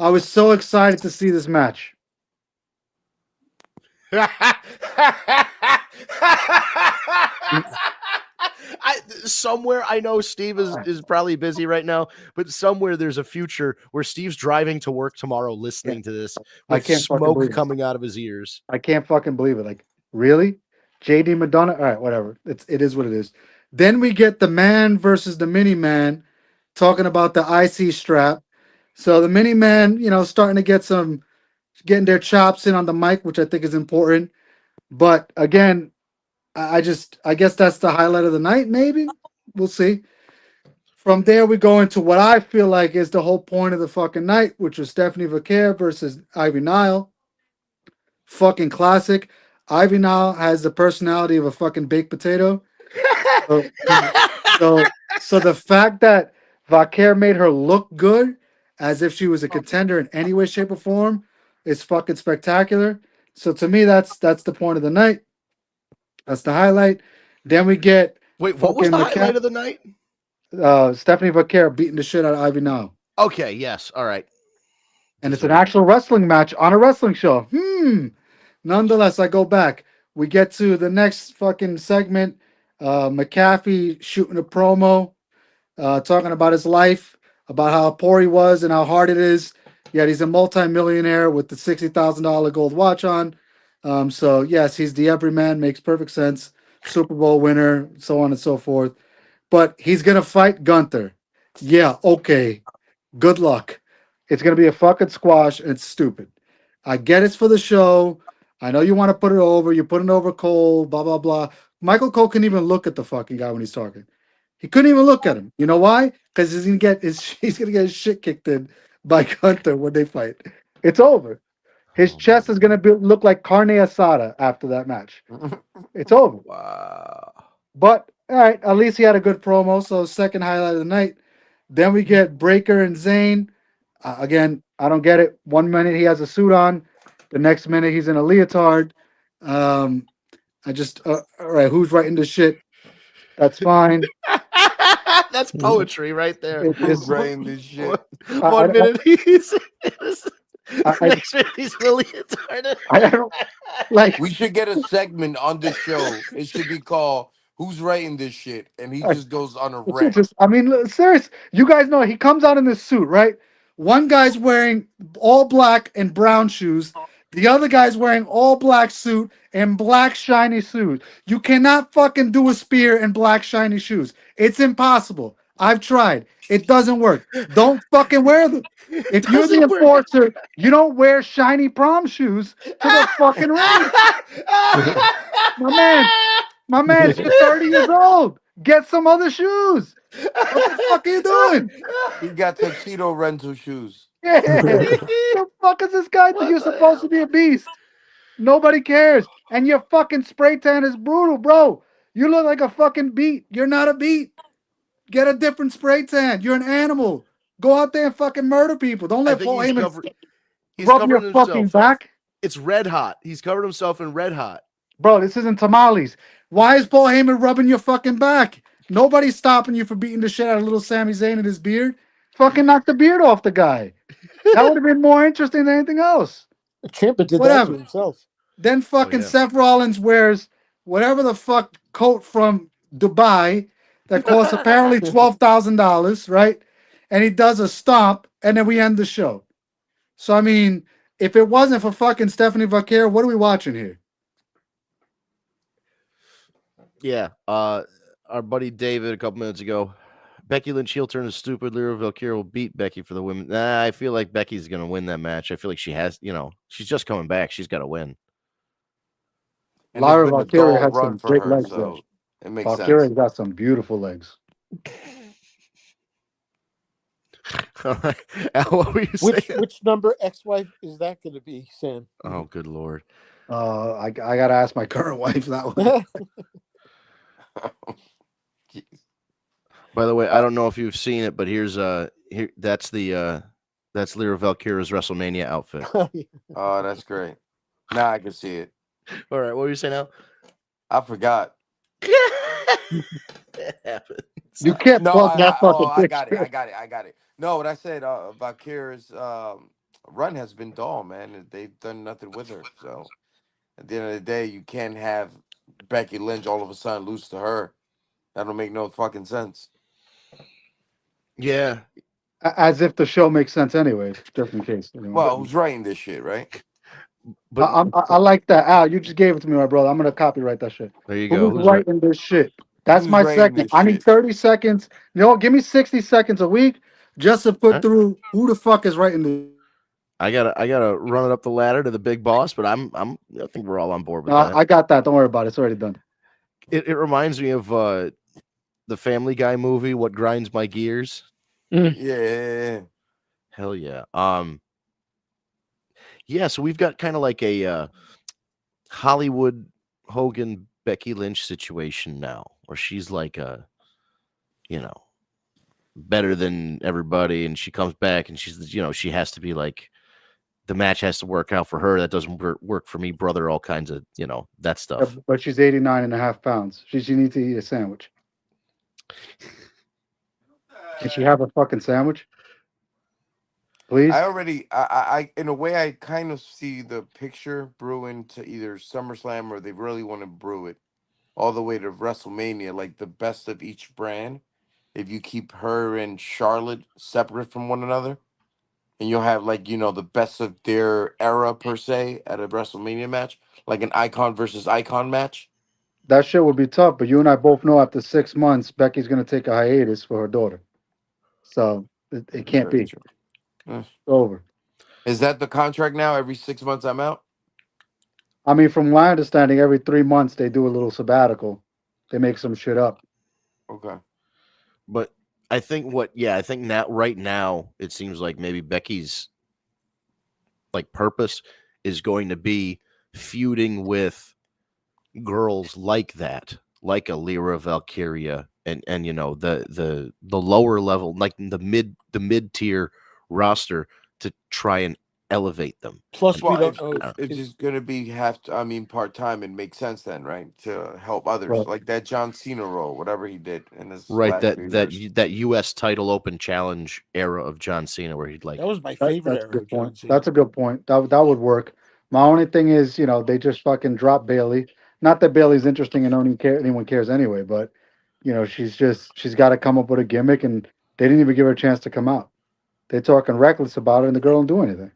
was so excited to see this match. Somewhere I know Steve is probably busy right now, but somewhere there's a future where Steve's driving to work tomorrow listening to this I with can't fucking smoke believe it. coming out of his ears. I can't fucking believe it. Like, really? JD Madonna? All right, whatever. It is what it is. Then we get the man versus the mini man talking about the IC strap. So the mini man, starting to getting their chops in on the mic, which I think is important. But again, I guess that's the highlight of the night. Maybe we'll see. From there, we go into what I feel like is the whole point of the fucking night, which was Stephanie Vaquer versus Ivy Nile. Fucking classic. Ivy Nile has the personality of a fucking baked potato. So, so the fact that Vaquer made her look good as if she was a contender in any way, shape, or form is fucking spectacular. So to me, that's the point of the night. That's the highlight. Then we get Wait, what was fucking the highlight of the night? Stephanie Vaquer beating the shit out of Ivy Nile. Okay, yes, all right. And it's an actual wrestling match on a wrestling show. Nonetheless, I go back. We get to the next fucking segment. McAfee shooting a promo, talking about his life, about how poor he was and how hard it is. Yet he's a multi-millionaire with the $60,000 gold watch on. So yes, he's the everyman. Makes perfect sense. Super Bowl winner, so on and so forth. But he's gonna fight Gunther. Yeah, okay. Good luck. It's gonna be a fucking squash, and it's stupid. I get it's for the show. I know you want to put it over. You're putting over Cole. Blah blah blah. Michael Cole couldn't even look at the fucking guy when he's talking. He couldn't even look at him. You know why? Because he's gonna get his shit kicked in by Gunther when they fight. It's over. His chest is gonna look like carne asada after that match. It's over. Wow. But all right, at least he had a good promo. So second highlight of the night. Then we get Breaker and Zayn. Again, I don't get it. 1 minute he has a suit on, the next minute he's in a leotard. I just all right. Who's writing this shit? That's fine. That's poetry right there. Who's writing this shit? One minute he's next minute he's really retarded. I don't like. We should get a segment on this show. It should be called "Who's Writing This Shit?" and he just goes on a rant. I mean, serious. You guys know he comes out in this suit, right? One guy's wearing all black and brown shoes. The other guy's wearing all black suit and black shiny shoes. You cannot fucking do a spear in black shiny shoes. It's impossible. I've tried. It doesn't work. Don't fucking wear them. If you're the enforcer, you don't wear shiny prom shoes to the fucking ring. My man, you're 30 years old. Get some other shoes. What the fuck are you doing? He got tuxedo rental shoes. Yeah. The fuck is this guy think you're supposed to be a beast? Nobody cares. And your fucking spray tan is brutal, bro. You look like a fucking beat. You're not a beat. Get a different spray tan. You're an animal. Go out there and fucking murder people. Don't let Paul Heyman rub your fucking back. It's red hot. He's covered himself in red hot. Bro, this isn't tamales. Why is Paul Heyman rubbing your fucking back? Nobody's stopping you for beating the shit out of little Sami Zayn and his beard. Fucking knock the beard off the guy. That would have been more interesting than anything else. Ciampa did that to himself. Then fucking Seth Rollins wears whatever the fuck coat from Dubai that costs apparently $12,000, right? And he does a stomp, and then we end the show. So I mean, if it wasn't for fucking Stephanie Vaquer, what are we watching here? Yeah, our buddy David a couple minutes ago. Becky Lynch heel turn is stupid. Lyra Valkyria will beat Becky for the women. I feel like Becky's going to win that match. I feel like she has, she's just coming back. She's got to win. Lyra Valkyria has some great legs, so it makes Valkyria's sense. got some beautiful legs. All right. Al, what were you saying? Which number ex-wife is that going to be, Sam? Oh, good Lord. I got to ask my current wife that one. By the way, I don't know if you've seen it, but that's Lyra Valkyria's WrestleMania outfit. Oh, that's great. Now I can see it. All right, what were you saying now? I forgot. It happens. You can't plug that fucking I got it. No, what I said, Valkyria's run has been dull, man. They've done nothing with her. So at the end of the day, you can't have Becky Lynch all of a sudden lose to her. That don't make no fucking sense. Yeah. As if the show makes sense anyway, just in case. Well, who's writing this shit, right? But I like that. Al, you just gave it to me, my brother. I'm going to copyright that shit. There you go. Who's writing this shit? That's Who's my writing segment. this I need shit? 30 seconds. Give me 60 seconds a week just to put Huh? through who the fuck is writing the. I gotta run it up the ladder to the big boss, but I think we're all on board with No, that. I got that. Don't worry about it. It's already done. It reminds me of the Family Guy movie, What Grinds My Gears. Yeah. Hell yeah. Yeah, so we've got kind of like a Hollywood Hogan Becky Lynch situation now, where she's like you know, better than everybody, and she comes back and she's she has to be like the match has to work out for her. That doesn't work for me, brother. All kinds of that Yeah, stuff. but she's 89.5 pounds. She needs to eat a sandwich. Can she have a fucking sandwich? Please? I in a way, I kind of see the picture brewing to either SummerSlam or they really want to brew it all the way to WrestleMania, like the best of each brand. If you keep her and Charlotte separate from one another, and you'll have like the best of their era per se at a WrestleMania match, like an icon versus icon match. That shit would be tough, but you and I both know after 6 months, Becky's going to take a hiatus for her daughter. So it That's can't very be. true. Eh. It's over. Is that the contract now? Every 6 months I'm out. I mean, from my understanding, every 3 months they do a little sabbatical. They make some shit up. Okay. But I think now right now it seems like maybe Becky's like purpose is going to be feuding with girls like that, like a Lyra Valkyria and the lower level, like the mid tier roster to try and elevate them. Plus, we Well, don't know. it's just gonna be part time and make sense then, right? To help others, Right. like that John Cena role, whatever he did in his Right, last few years. that U.S. title open challenge era of John Cena, where he'd like That was my favorite That's a era good of John point. Cena. That's a good point. That would work. My only thing is, they just fucking drop Bailey. Not that Bailey's interesting and anyone cares anyway, but she's got to come up with a gimmick, and they didn't even give her a chance to come out. They're talking reckless about it, and the girl don't do anything.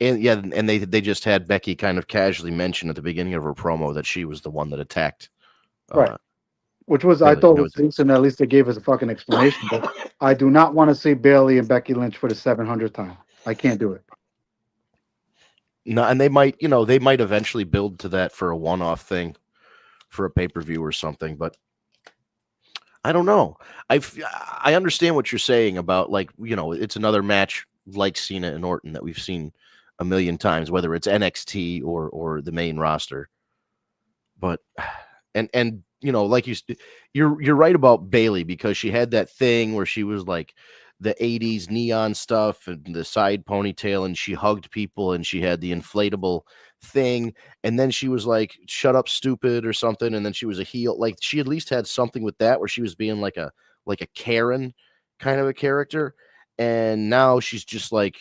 and they just had Becky kind of casually mention at the beginning of her promo that she was the one that attacked. Right. Which was I Bailey. thought was decent. At least they gave us a fucking explanation. But I do not want to see Bailey and Becky Lynch for the 700th time. I can't do it. No, and they might eventually build to that for a one-off thing, for a pay-per-view or something. But I don't know. I understand what you're saying about it's another match like Cena and Orton that we've seen a million times, whether it's NXT or the main roster. But and like you're right about Bailey, because she had that thing where she was like the 80s neon stuff and the side ponytail, and she hugged people, and she had the inflatable thing, and then she was like, shut up stupid or something, and then she was a heel. Like, she at least had something with that, where she was being like a Karen kind of a character, and now she's just like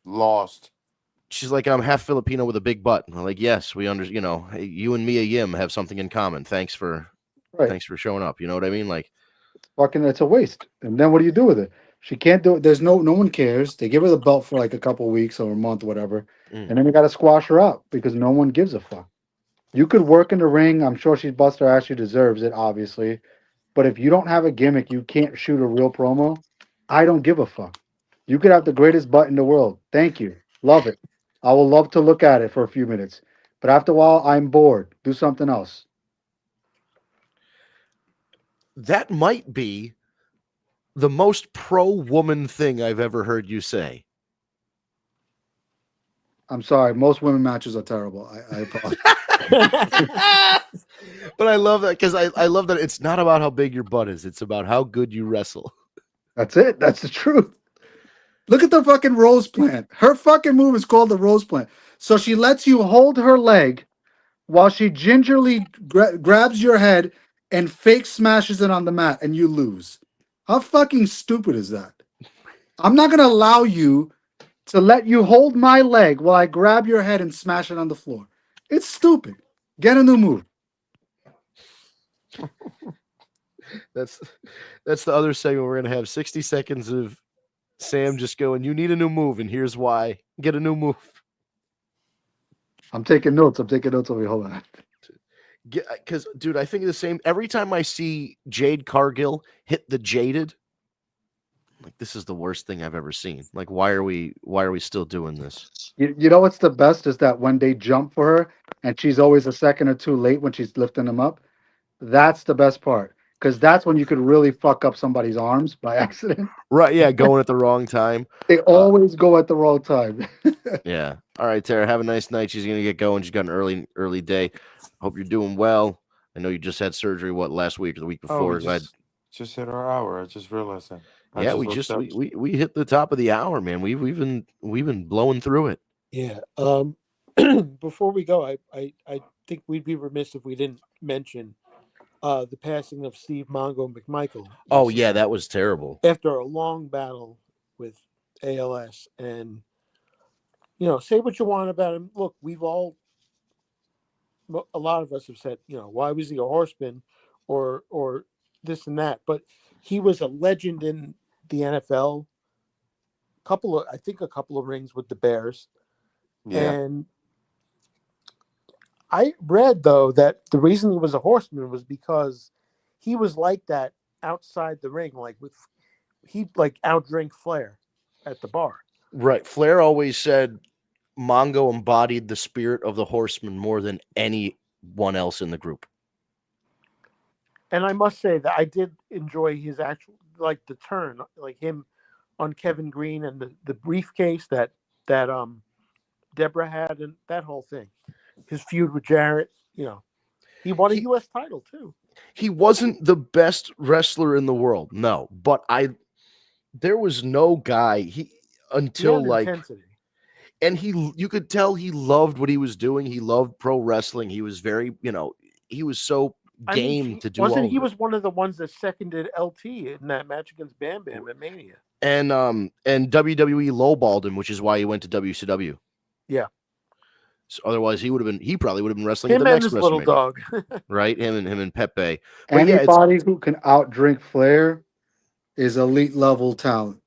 Lost. she's like, I'm half Filipino with a big butt. And I'm like, yes, we hey, you and Mia Yim have something in common. Thanks for showing up. You know what I mean? Like, Fucking, it's a waste. And then what do you do with it? She can't do it. There's no one cares. They give her the belt for like a couple weeks or a month, whatever, and then you got to squash her out because no one gives a fuck. You could work in the ring. I'm sure she's bust her ass. She deserves it, obviously. But if you don't have a gimmick, you can't shoot a real promo. I don't give a fuck. You could have the greatest butt in the world. Thank you. Love it. I will love to look at it for a few minutes. But after a while, I'm bored. Do something else. that might be the most pro-woman thing I've ever heard you say. I'm sorry. Most women matches are terrible. I apologize. But I love that, because I love that it's not about how big your butt is. It's about how good you wrestle. That's it. That's the truth. Look at the fucking rose plant. Her fucking move is called the rose plant. So she lets you hold her leg while she gingerly grabs your head and fake smashes it on the mat, and you lose. How fucking stupid is that? I'm not going to allow you to let you hold my leg while I grab your head and smash it on the floor. It's stupid. Get a new move. That's the other segment. We're going to have 60 seconds of Sam just going, you need a new move, and here's why. Get a new move. I'm taking notes. over here. Hold on. Because, dude, I think the same. Every time I see Jade Cargill hit the Jaded, Like, this is the worst thing I've ever seen. Like, why are we still doing this? You know what's the best is that when they jump for her and she's always a second or two late when she's lifting them up. That's the best part because that's when you could really fuck up somebody's arms by accident. Right, yeah, going at the wrong time. They Uh, always go at the wrong time. yeah. All right, Tara, have a nice night. She's gonna get going. She's got an early day. Hope you're doing well. I know you just had surgery, what, last week or the week Oh, we before? just hit our hour. I just realized that. I Yeah, just we looked just up. we hit the top of the hour, man. We've been blowing through it. Yeah. Before we go, I think we'd be remiss if we didn't mention the passing of Steve Mongo McMichael. Oh yeah, that was terrible. After a long battle with ALS, and say what you want about him. Look, a lot of us have said, why was he a horseman, or this and that, but he was a legend in the NFL. A couple of rings with the Bears. Yeah. And I read, though, that the reason he was a horseman was because he was like that outside the ring, he'd outdrink Flair at the bar. Right. Flair always said Mongo embodied the spirit of the horseman more than anyone else in the group. And I must say that I did enjoy his actual, the turn, like him on Kevin Green and the briefcase that Deborah had, and that whole thing. His feud with Jarrett, he won a U.S. title too. He wasn't the best wrestler in the world, no, but there was no guy until intensity. And you could tell he loved what he was doing. He loved pro wrestling. He was very, he was so game to do. Wasn't he was one of the ones that seconded LT in that match against Bam Bam at Mania? And WWE lowballed him, which is why he went to WCW. Yeah. So otherwise, he probably would have been wrestling him at the and next his little dog, right? Him and Pepe. But anybody who can outdrink Flair is elite level talent.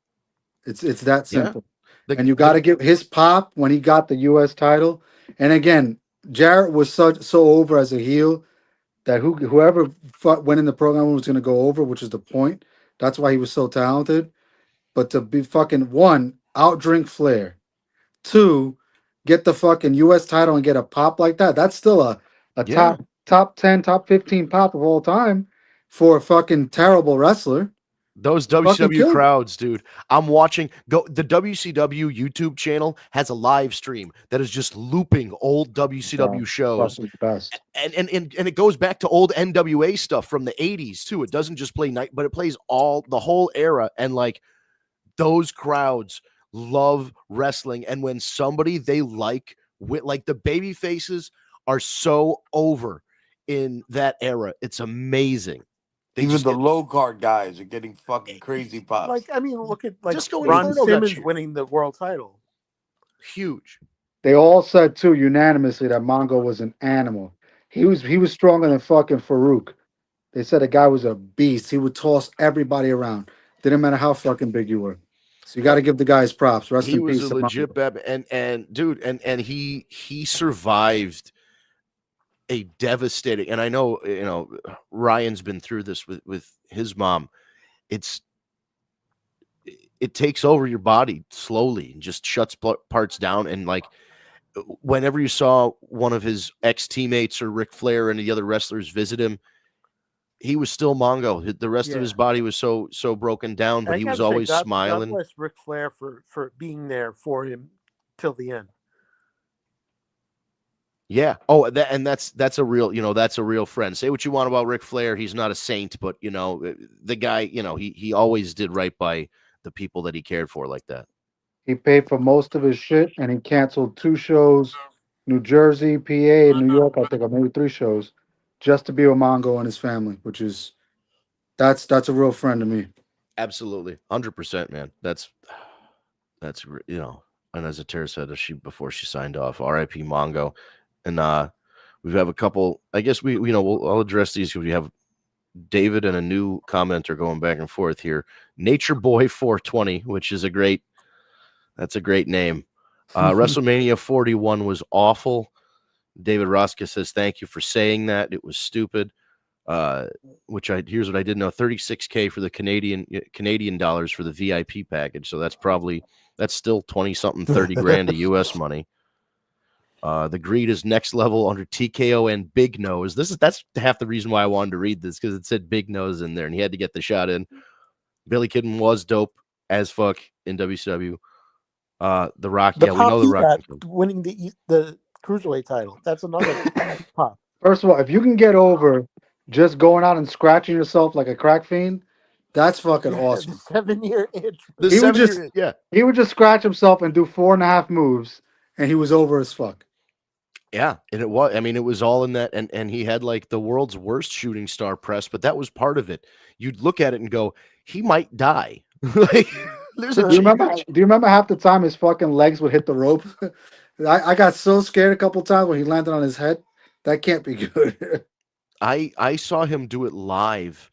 It's that simple. Yeah. And you got to give his pop when he got the U.S. title. And again, Jarrett was so over as a heel that whoever went in the program was going to go over, which is the point. That's why he was so talented. But to be fucking outdrink Flair, 2, get the fucking U.S. title and get a pop like that. That's still a top 10, top 15 pop of all time for a fucking terrible wrestler. Those WCW crowds, dude. I'm watching. The WCW YouTube channel has a live stream that is just looping old WCW shows, best. And it goes back to old NWA stuff from the 80s too. It doesn't just play night, but it plays the whole era. And those crowds love wrestling, and when somebody they like the baby faces are so over in that era, it's amazing. Even the low card guys are getting fucking crazy pops. Look at Ron Simmons winning the world title. Huge. They all said too unanimously that Mongo was an animal. He was stronger than fucking Farouk. They said the guy was a beast. He would toss everybody around. Didn't matter how fucking big you were. So you got to give the guys props. Rest in peace. He was a legit and dude, and he survived a devastating, and I know Ryan's been through this with his mom. It takes over your body slowly and just shuts parts down. And whenever you saw one of his ex-teammates or Ric Flair and the other wrestlers visit him, he was still Mongo. The rest of his body was so broken down, but he was always smiling. God bless Ric Flair for being there for him till the end. Yeah. Oh, that's a real, that's a real friend. Say what you want about Ric Flair. He's not a saint, but the guy, he always did right by the people that he cared for like that. He paid for most of his shit, and he canceled 2 shows, New Jersey, PA, and New York, I think, or maybe 3 shows, just to be with Mongo and his family, which is, that's a real friend to me. Absolutely. 100%, man. That's, and as Atara said, before she signed off, R.I.P. Mongo. And we have a couple, I guess I'll address these because we have David and a new commenter going back and forth here. Nature Boy 420, which is that's a great name. WrestleMania 41 was awful. David Roska says, thank you for saying that. It was stupid. Which here's what I didn't know: $36K for the Canadian dollars for the VIP package. So that's still 20 something, 30 grand of US money. The greed is next level under TKO and Big Nose. That's half the reason why I wanted to read this, because it said Big Nose in there, and he had to get the shot in. Billy Kidman was dope as fuck in WCW. The Rock, The we pop know the he Rock. got winning the cruiserweight title. That's another pop. First of all, if you can get over just going out and scratching yourself like a crack fiend, that's fucking awesome. The 7-year itch. The He would 7 just- year, yeah. He would just scratch himself and do 4.5 moves, and he was over as fuck. Yeah, and it was. I mean, it was all in that, and he had like the world's worst shooting star press, but that was part of it. You'd look at it and go, he might die. Like, there's a Do you chance. remember half the time his fucking legs would hit the rope? I got so scared a couple times when he landed on his head. That can't be good. I saw him do it live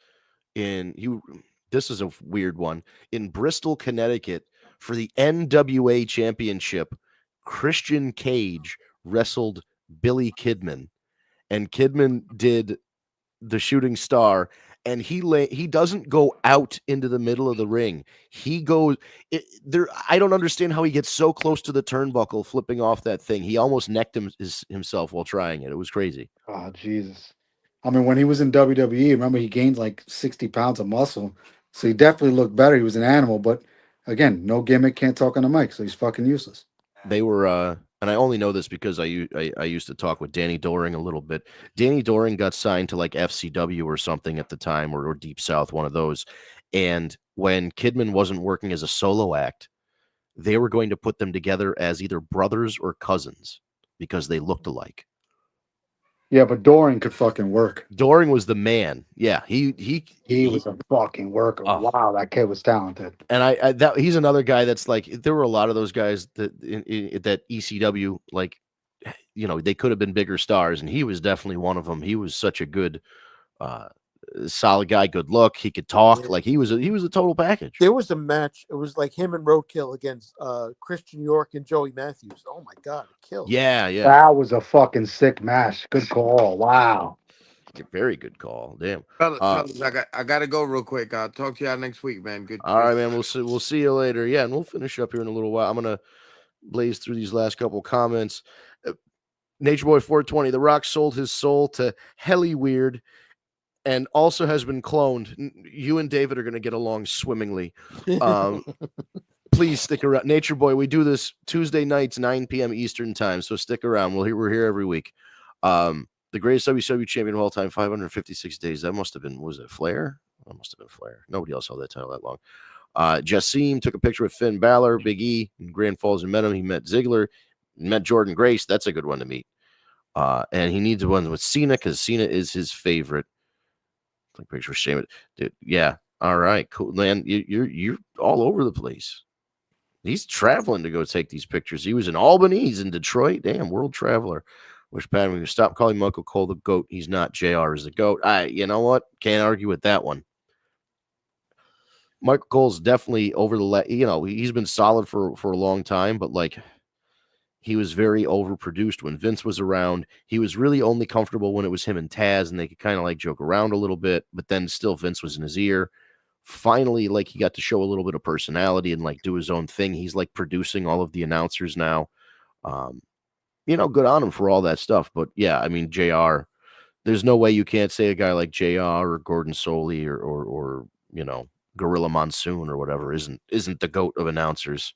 this is a weird one, in Bristol, Connecticut, for the NWA championship. Christian Cage wrestled Billy Kidman, and Kidman did the shooting star, and he doesn't go out into the middle of the ring. He goes there. I don't understand how he gets so close to the turnbuckle flipping off that thing. He almost necked himself while trying it. It was crazy. Oh, Jesus. I mean, when he was in WWE, remember he gained like 60 pounds of muscle. So he definitely looked better. He was an animal, but again, no gimmick, can't talk on the mic, so he's fucking useless. They were, and I only know this because I used to talk with Danny Doring a little bit. Danny Doring got signed to like FCW or something at the time, or Deep South, one of those. And when Kidman wasn't working as a solo act, they were going to put them together as either brothers or cousins because they looked alike. Yeah, but Doring could fucking work. Doring was the man. Yeah, he was a fucking worker. Oh. Wow, that kid was talented. And he's another guy that's like, there were a lot of those guys that that ECW, like, they could have been bigger stars, and he was definitely one of them. He was such a good, solid guy, good look. He could talk. Like, he was a total package. There was a match. It was like him and Roadkill against Christian York and Joey Matthews. Oh my God, it killed. Yeah. That was a fucking sick match. Good call. Wow. Very good call. Damn. Fellas, I gotta go real quick. I'll talk to y'all next week, man. Good. All right, man. We'll see you later. Yeah, and we'll finish up here in a little while. I'm gonna blaze through these last couple comments. Nature Boy 420. The Rock sold his soul to Helly Weird, and also has been cloned. You and David are gonna get along swimmingly. Please stick around. Nature Boy, we do this Tuesday nights, 9 p.m. Eastern time, so stick around. We're here every week. The greatest WCW champion of all time, 556 days. That must have been, was it Flair? That must have been Flair. Nobody else held that title that long. Jassim took a picture with Finn Balor, Big E, in Grand Falls and met him. He met Ziggler, met Jordan Grace. That's a good one to meet. And he needs one with Cena because Cena is his favorite. Take a picture with Sheamus. Dude, yeah. All right, cool. Man, you're all over the place. He's traveling to go take these pictures. He was in Albany. He's in Detroit. Damn, world traveler. Wish Pat would stop calling Michael Cole the GOAT. He's not. JR is the GOAT. You know what? Can't argue with that one. Michael Cole's definitely over the he's been solid for a long time, but like, he was very overproduced when Vince was around. He was really only comfortable when it was him and Taz, and they could kind of like joke around a little bit, but then still Vince was in his ear. Finally, like, he got to show a little bit of personality and like do his own thing. He's like producing all of the announcers now. Good on him for all that stuff. But yeah, I mean, JR, there's no way you can't say a guy like JR or Gordon Soley or Gorilla Monsoon or whatever isn't the GOAT of announcers.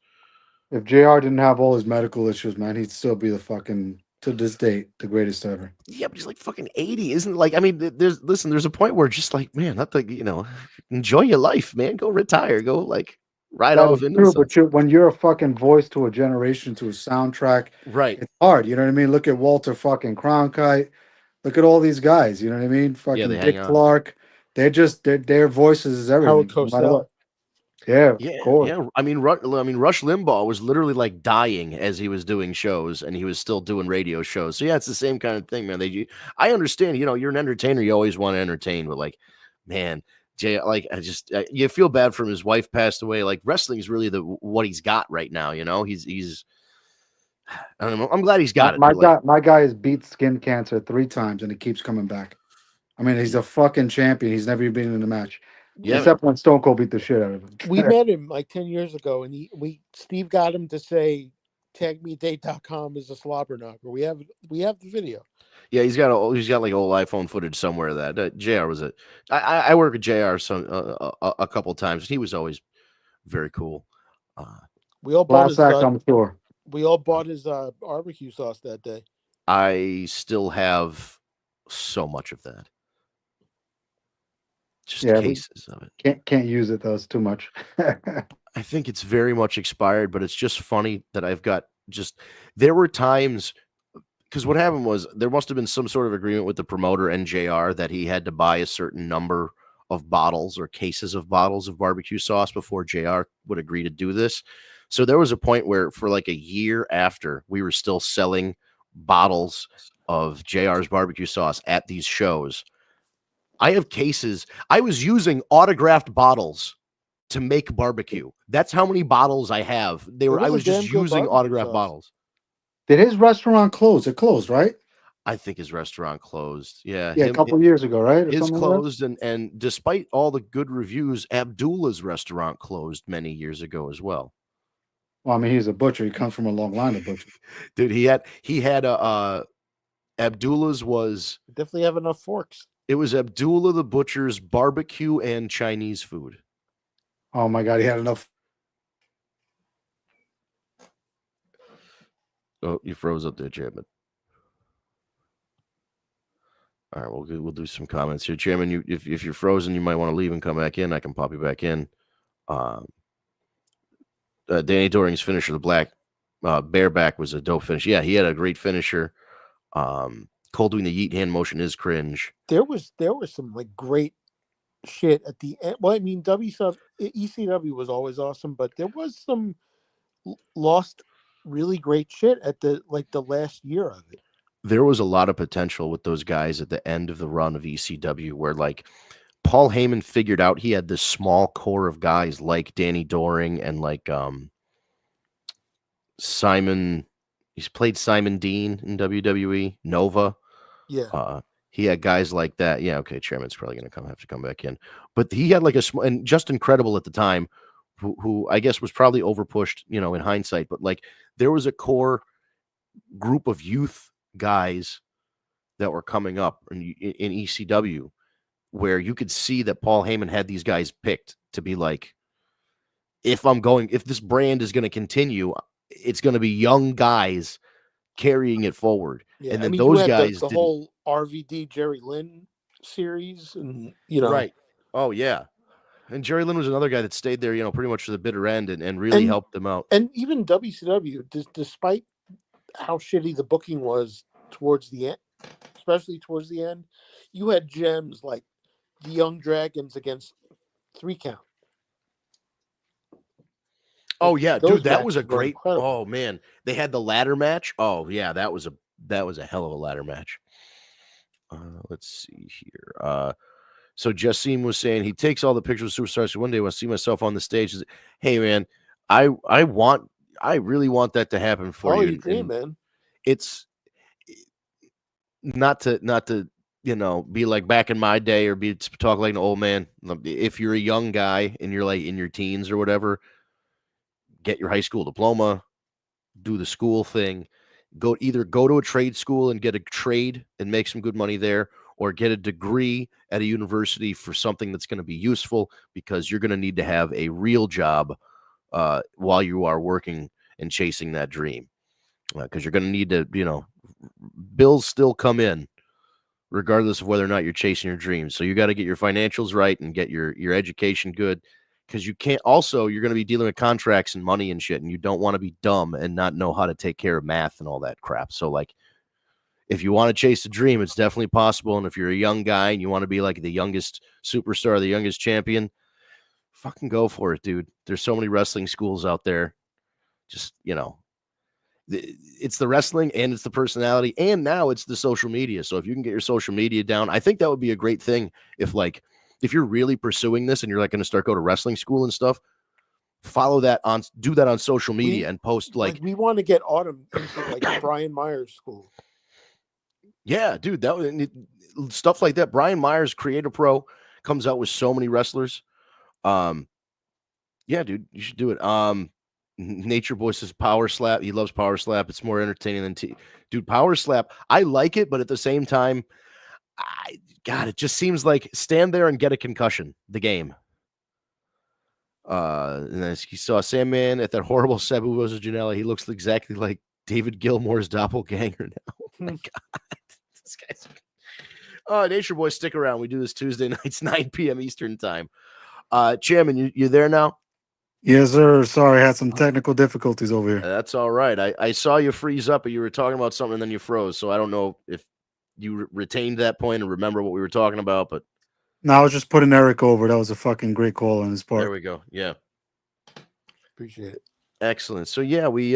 If JR didn't have all his medical issues, man, he'd still be the fucking, to this date, the greatest ever. Yeah, but he's like fucking 80, isn't like, I mean, there's a point where just like, man, not the, enjoy your life, man. Go retire. Go like ride off into true, but when you're a fucking voice to a generation, to a soundtrack, right? It's hard. You know what I mean? Look at Walter fucking Cronkite. Look at all these guys. You know what I mean? Fucking Dick Clark. Their voices is everything. No matter what. Yeah, of course. Yeah. I mean, Rush Limbaugh was literally like dying as he was doing shows, and he was still doing radio shows. So yeah, it's the same kind of thing, man. I understand. You're an entertainer. You always want to entertain, but like, man. You feel bad for him. His wife passed away. Like, wrestling is really what he's got right now. He's I don't know. I'm glad he's got it. My guy has beat skin cancer 3 times and it keeps coming back. I mean, he's a fucking champion. He's never been in a match. Yeah, Except when Stone Cold beat the shit out of him. We met him like 10 years ago, and Steve got him to say tagmedate.com is a slobber knocker. We have the video. yeah, he's got like old iPhone footage somewhere of that. JR was it? I worked with JR a couple times. He was always very cool. We all bought Last act, I'm sure. his barbecue sauce that day. I still have so much of that. Just cases of it. Can't use it though. It's too much. I think it's very much expired, but it's just funny that I've got there were times because what happened was there must have been some sort of agreement with the promoter and JR that he had to buy a certain number of bottles or cases of bottles of barbecue sauce before JR would agree to do this. So there was a point where for like a year after we were still selling bottles of JR's barbecue sauce at these shows. I have cases. I was using autographed bottles to make barbecue. That's how many bottles I have. I was just using autographed bottles. Did his restaurant close? It closed, right? I think his restaurant closed. Yeah. Yeah, a couple of years ago, right? His closed, and despite all the good reviews, Abdullah's restaurant closed many years ago as well. Well, I mean, he's a butcher. He comes from a long line of butchers. Dude, he had Abdullah's was definitely have enough forks. It was Abdullah the Butcher's barbecue and Chinese food. Oh my God, he had enough. Oh, you froze up there, Chairman. All right, we'll do some comments here, Chairman. If you're frozen, you might want to leave and come back in. I can pop you back in. Danny Doring's finisher, the black bareback, was a dope finish. Yeah, he had a great finisher. Cole doing the yeet hand motion is cringe. There was some like great shit at the end. Well, I mean, ECW was always awesome, but there was some lost really great shit at the last year of it. There was a lot of potential with those guys at the end of the run of ECW where like Paul Heyman figured out he had this small core of guys like Danny Doring and like Simon. He's played Simon Dean in WWE, Nova. Yeah. He had guys like that. Yeah, okay, Chairman's probably going to have to come back in. But he had like and just incredible at the time, who I guess was probably overpushed, in hindsight. But like there was a core group of youth guys that were coming up in ECW where you could see that Paul Heyman had these guys picked to be like, if this brand is going to continue, it's going to be young guys carrying it forward. Yeah, and then those guys the whole RVD Jerry Lynn series, and right. Oh yeah. And Jerry Lynn was another guy that stayed there, pretty much to the bitter end and really helped them out. And even WCW, despite how shitty the booking was towards the end, especially towards the end, you had gems like the Young Dragons against 3 Count. Oh yeah, dude, that was a great. Oh man, they had the ladder match. Oh yeah, that was a hell of a ladder match. Let's see here. So Jassim was saying he takes all the pictures of superstars. So one day I want to see myself on the stage. Hey man, I really want that to happen for you. Oh, dream, man. It's not to be like back in my day or talk like an old man. If you're a young guy and you're like in your teens or whatever, get your high school diploma, do the school thing, either go to a trade school and get a trade and make some good money there, or get a degree at a university for something that's going to be useful, because you're going to need to have a real job while you are working and chasing that dream, because you're going to need to, bills still come in regardless of whether or not you're chasing your dreams. So you got to get your financials right and get your education good. Because you can't. Also, you're going to be dealing with contracts and money and shit, and you don't want to be dumb and not know how to take care of math and all that crap. So, like, if you want to chase a dream, it's definitely possible. And if you're a young guy and you want to be like the youngest superstar, the youngest champion, fucking go for it, dude. There's so many wrestling schools out there. Just, it's the wrestling and it's the personality, and now it's the social media. So if you can get your social media down, I think that would be a great thing. If you're really pursuing this and you're like going to start go to wrestling school and stuff, do that on social media and post like we want to get Autumn into like Brian Myers school. Yeah, dude, stuff like that. Brian Myers, Creator Pro, comes out with so many wrestlers. Yeah, dude, you should do it. Nature Boy says Power Slap. He loves Power Slap. It's more entertaining than dude. Power Slap. I like it, but at the same time, God, it just seems like stand there and get a concussion. The game. And then you saw Sandman at that horrible Sabu versus Janela. He looks exactly like David Gilmour's doppelganger now. Oh my God, this guy's. Oh, Nature Boy, stick around. We do this Tuesday nights, 9 p.m. Eastern time. Chairman, you there now? Yes, sir. Sorry, I had some technical difficulties over here. That's all right. I saw you freeze up, but you were talking about something and then you froze. So I don't know if you retained that point and remember what we were talking about, but No, I was just putting Eric over. That was a fucking great call on his part. there we go. Yeah. Appreciate it. Excellent. So yeah, we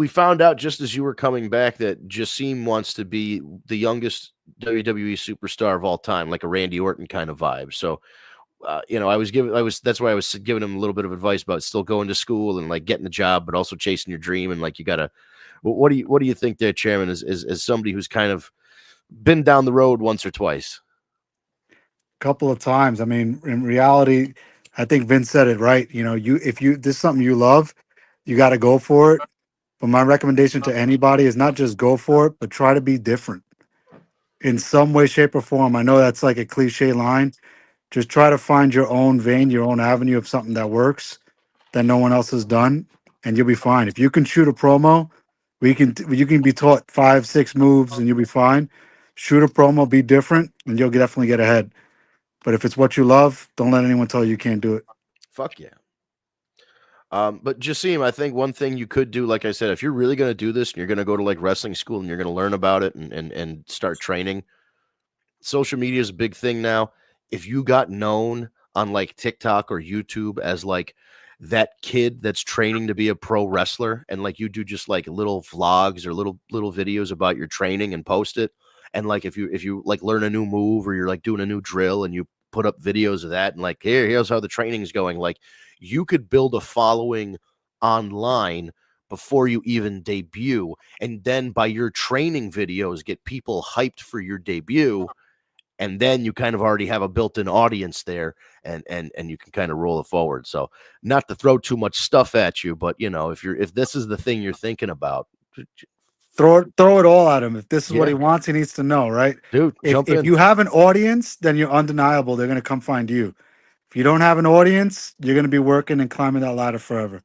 found out just as you were coming back that Jassim wants to be the youngest WWE superstar of all time, like a Randy Orton kind of vibe. So that's why I was giving him a little bit of advice about still going to school and like getting the job, but also chasing your dream. And like, you gotta, what do you think there, Chairman, as somebody who's kind of been down the road once or twice? A couple of times. I mean, in reality, I think Vince said it right. You know, if this is something you love, you got to go for it. But my recommendation to anybody is not just go for it, but try to be different in some way, shape, or form. I know that's like a cliche line. Just try to find your own vein, your own avenue of something that works that no one else has done, and you'll be fine. If you can shoot a promo, you can be taught 5-6 moves and you'll be fine. Shoot a promo, be different, and you'll definitely get ahead. But if it's what you love, don't let anyone tell you can't do it. Fuck yeah. But Jassim, I think one thing you could do, like I said, if you're really going to do this and you're going to go to like wrestling school and you're going to learn about it and start training, social media is a big thing now. If you got known on like TikTok or YouTube as like that kid that's training to be a pro wrestler, and like you do just like little vlogs or little videos about your training and post it, and like if you like learn a new move or you're like doing a new drill and you put up videos of that and like here's how the training is going, like you could build a following online before you even debut, and then by your training videos get people hyped for your debut. And then you kind of already have a built-in audience there, and you can kind of roll it forward. So not to throw too much stuff at you, but you know, if this is the thing you're thinking about, throw it all at him. If this is what he wants, he needs to know, right? Dude, if you have an audience, then you're undeniable. They're gonna come find you. If you don't have an audience, you're gonna be working and climbing that ladder forever.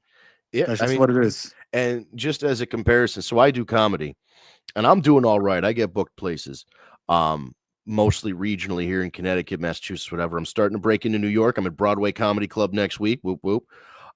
Yeah, that's just what it is. And just as a comparison, so I do comedy, and I'm doing all right. I get booked places. Mostly regionally here in Connecticut, Massachusetts, whatever. I'm starting to break into New York. I'm at Broadway Comedy Club next week. Whoop whoop.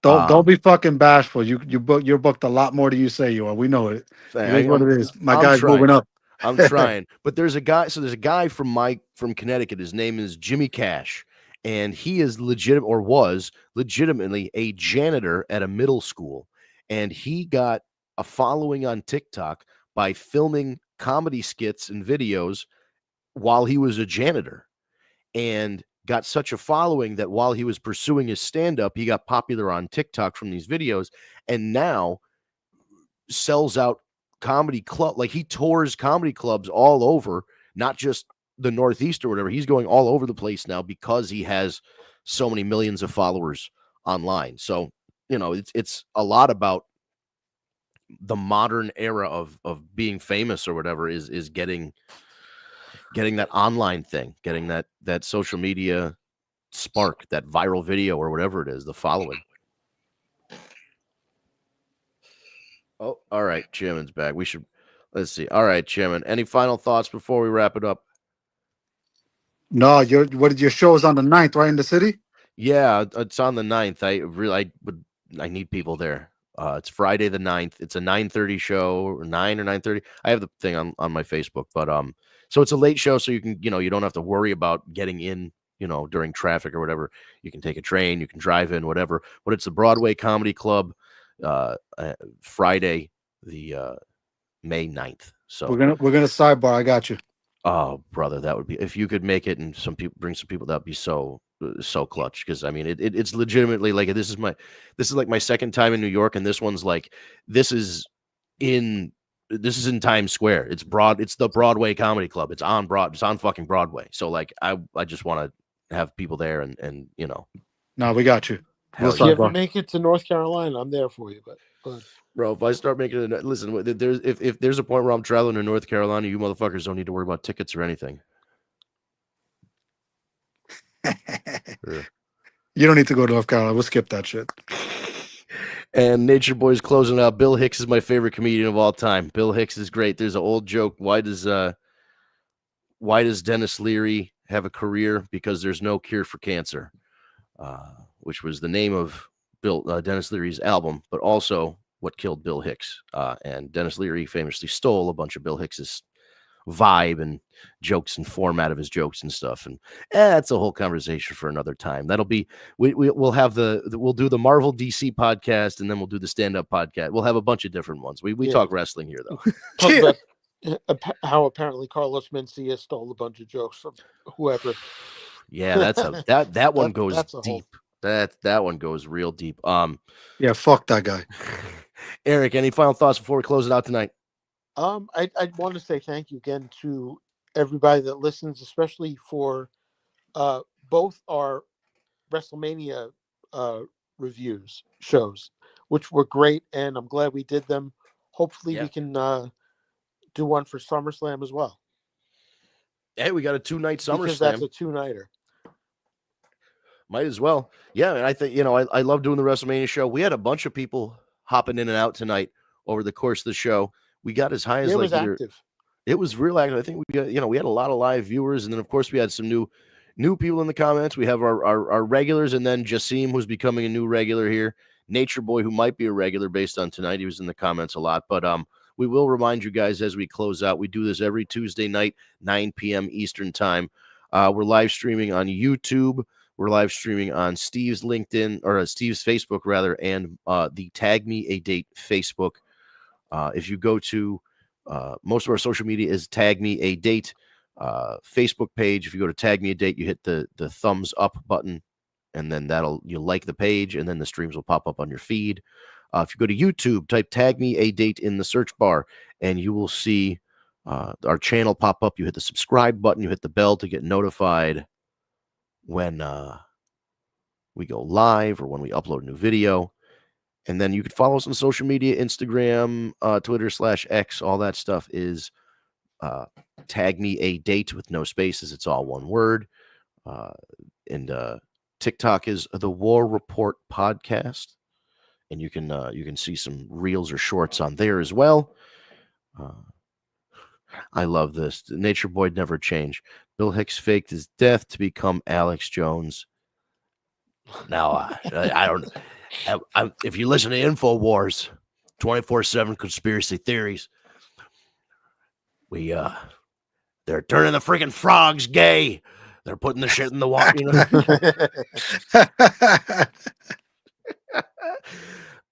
Don't be fucking bashful. You're booked a lot more than you say you are. We know it. It is what it is. My guy's moving up. I'm trying. But there's a guy from Connecticut. His name is Jimmy Cash, and he is was legitimately a janitor at a middle school, and he got a following on TikTok by filming comedy skits and videos while he was a janitor, and got such a following that while he was pursuing his stand-up, he got popular on TikTok from these videos, and now sells out comedy club. Like he tours comedy clubs all over, not just the Northeast or whatever. He's going all over the place now because he has so many millions of followers online. So, you know, it's a lot about the modern era of being famous or whatever is getting that online thing, getting that social media spark, that viral video or whatever it is, the following. Oh, all right. Chairman's back. Let's see. All right, Chairman. Any final thoughts before we wrap it up? No, your show is on the 9th, right, in the city? Yeah, it's on the 9th. I need people there. It's Friday the 9th. It's a 9:30 show, or 9 or 9:30. I have the thing on my Facebook, but so it's a late show, so you can, you don't have to worry about getting in, during traffic or whatever. You can take a train, you can drive in, whatever. But it's the Broadway Comedy Club, Friday, the May 9th. So we're gonna sidebar. I got you. Oh, brother, that would be, if you could make it and bring some people, that'd be so clutch. Because I mean, it's legitimately like this is like my second time in New York, and this one's like this is in this is in Times Square. It's the Broadway Comedy Club. It's on fucking Broadway. So like I just want to have people there and you know. No, we got you. Hell If you yeah. ever make it to North Carolina, I'm there for you. But Bro, if I start making it, listen, if there's a point where I'm traveling to North Carolina, you motherfuckers don't need to worry about tickets or anything. You don't need to go to North Carolina. We'll skip that shit. And Nature Boy's closing out. Bill Hicks is my favorite comedian of all time. Bill Hicks is great. There's an old joke. Why does Dennis Leary have a career? Because there's no cure for cancer, which was the name of Dennis Leary's album, but also what killed Bill Hicks. And Dennis Leary famously stole a bunch of Bill Hicks's vibe and jokes and format of his jokes and stuff. And that's a whole conversation for another time. That'll be we'll have we'll do the Marvel DC podcast, and then we'll do the stand-up podcast. We'll have a bunch of different ones. We talk wrestling here though. Talk about how apparently Carlos Mencia stole a bunch of jokes from whoever. Yeah, that one goes deep. That one goes real deep. Yeah, fuck that guy. Eric, any final thoughts before we close it out tonight? I want to say thank you again to everybody that listens, especially for both our WrestleMania shows, which were great, and I'm glad we did them. Hopefully we can do one for SummerSlam as well. Hey, we got a 2-night SummerSlam. Because that's a 2-nighter. Might as well. Yeah, and I think, I love doing the WrestleMania show. We had a bunch of people hopping in and out tonight over the course of the show. We got as high as active. It was real active. I think we got, we had a lot of live viewers, and then of course we had some new people in the comments. We have our regulars, and then Jassim, who's becoming a new regular here. Nature Boy, who might be a regular based on tonight. He was in the comments a lot. But we will remind you guys as we close out. We do this every Tuesday night, 9 p.m. Eastern time. We're live streaming on YouTube. We're live streaming on Steve's LinkedIn, or Steve's Facebook rather, and the Tag Me a Date Facebook. If you go to most of our social media is Tag Me a Date Facebook page. If you go to Tag Me a Date, you hit the thumbs up button, and then you'll like the page, and then the streams will pop up on your feed. If you go to YouTube, type Tag Me a Date in the search bar, and you will see our channel pop up. You hit the subscribe button, you hit the bell to get notified when we go live or when we upload a new video. And then you can follow us on social media, Instagram, Twitter /X. All that stuff is Tag Me a Date with no spaces. It's all one word. And TikTok is the War Report Podcast. And you can see some reels or shorts on there as well. I love this. The Nature Boy never changed. Bill Hicks faked his death to become Alex Jones. Now, I don't if you listen to InfoWars, 24/7 conspiracy theories, they're turning the freaking frogs gay. They're putting the shit in the water.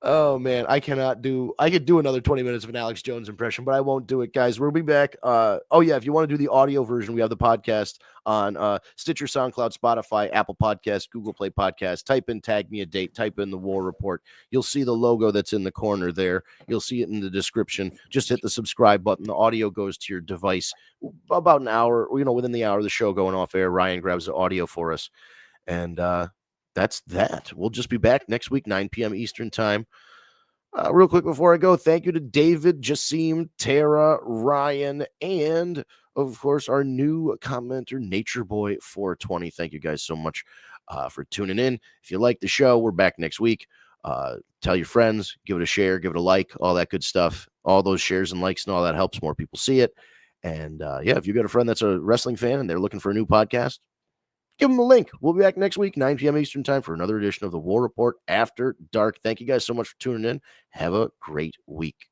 Oh man, I could do another 20 minutes of an Alex Jones impression, but I won't do it, guys. We'll be back. If you want to do the audio version, we have the podcast on Stitcher, SoundCloud, Spotify, Apple Podcasts, Google Play Podcasts. Type in Tag Me a Date, type in the War Report. You'll see the logo that's in the corner there. You'll see it in the description. Just hit the subscribe button. The audio goes to your device about an hour, within the hour of the show going off air. Ryan grabs the audio for us. And that's that. We'll just be back next week, 9 p.m. Eastern time. Real quick before I go, thank you to David, Jassim, Tara, Ryan, and of course our new commenter, Nature Boy 420. Thank you guys so much for tuning in. If you like the show, we're back next week. Tell your friends, give it a share, give it a like, all that good stuff. All those shares and likes and all that helps more people see it. And if you got a friend that's a wrestling fan and they're looking for a new podcast, give them the link. We'll be back next week, 9 p.m. Eastern time for another edition of the War Report After Dark. Thank you guys so much for tuning in. Have a great week.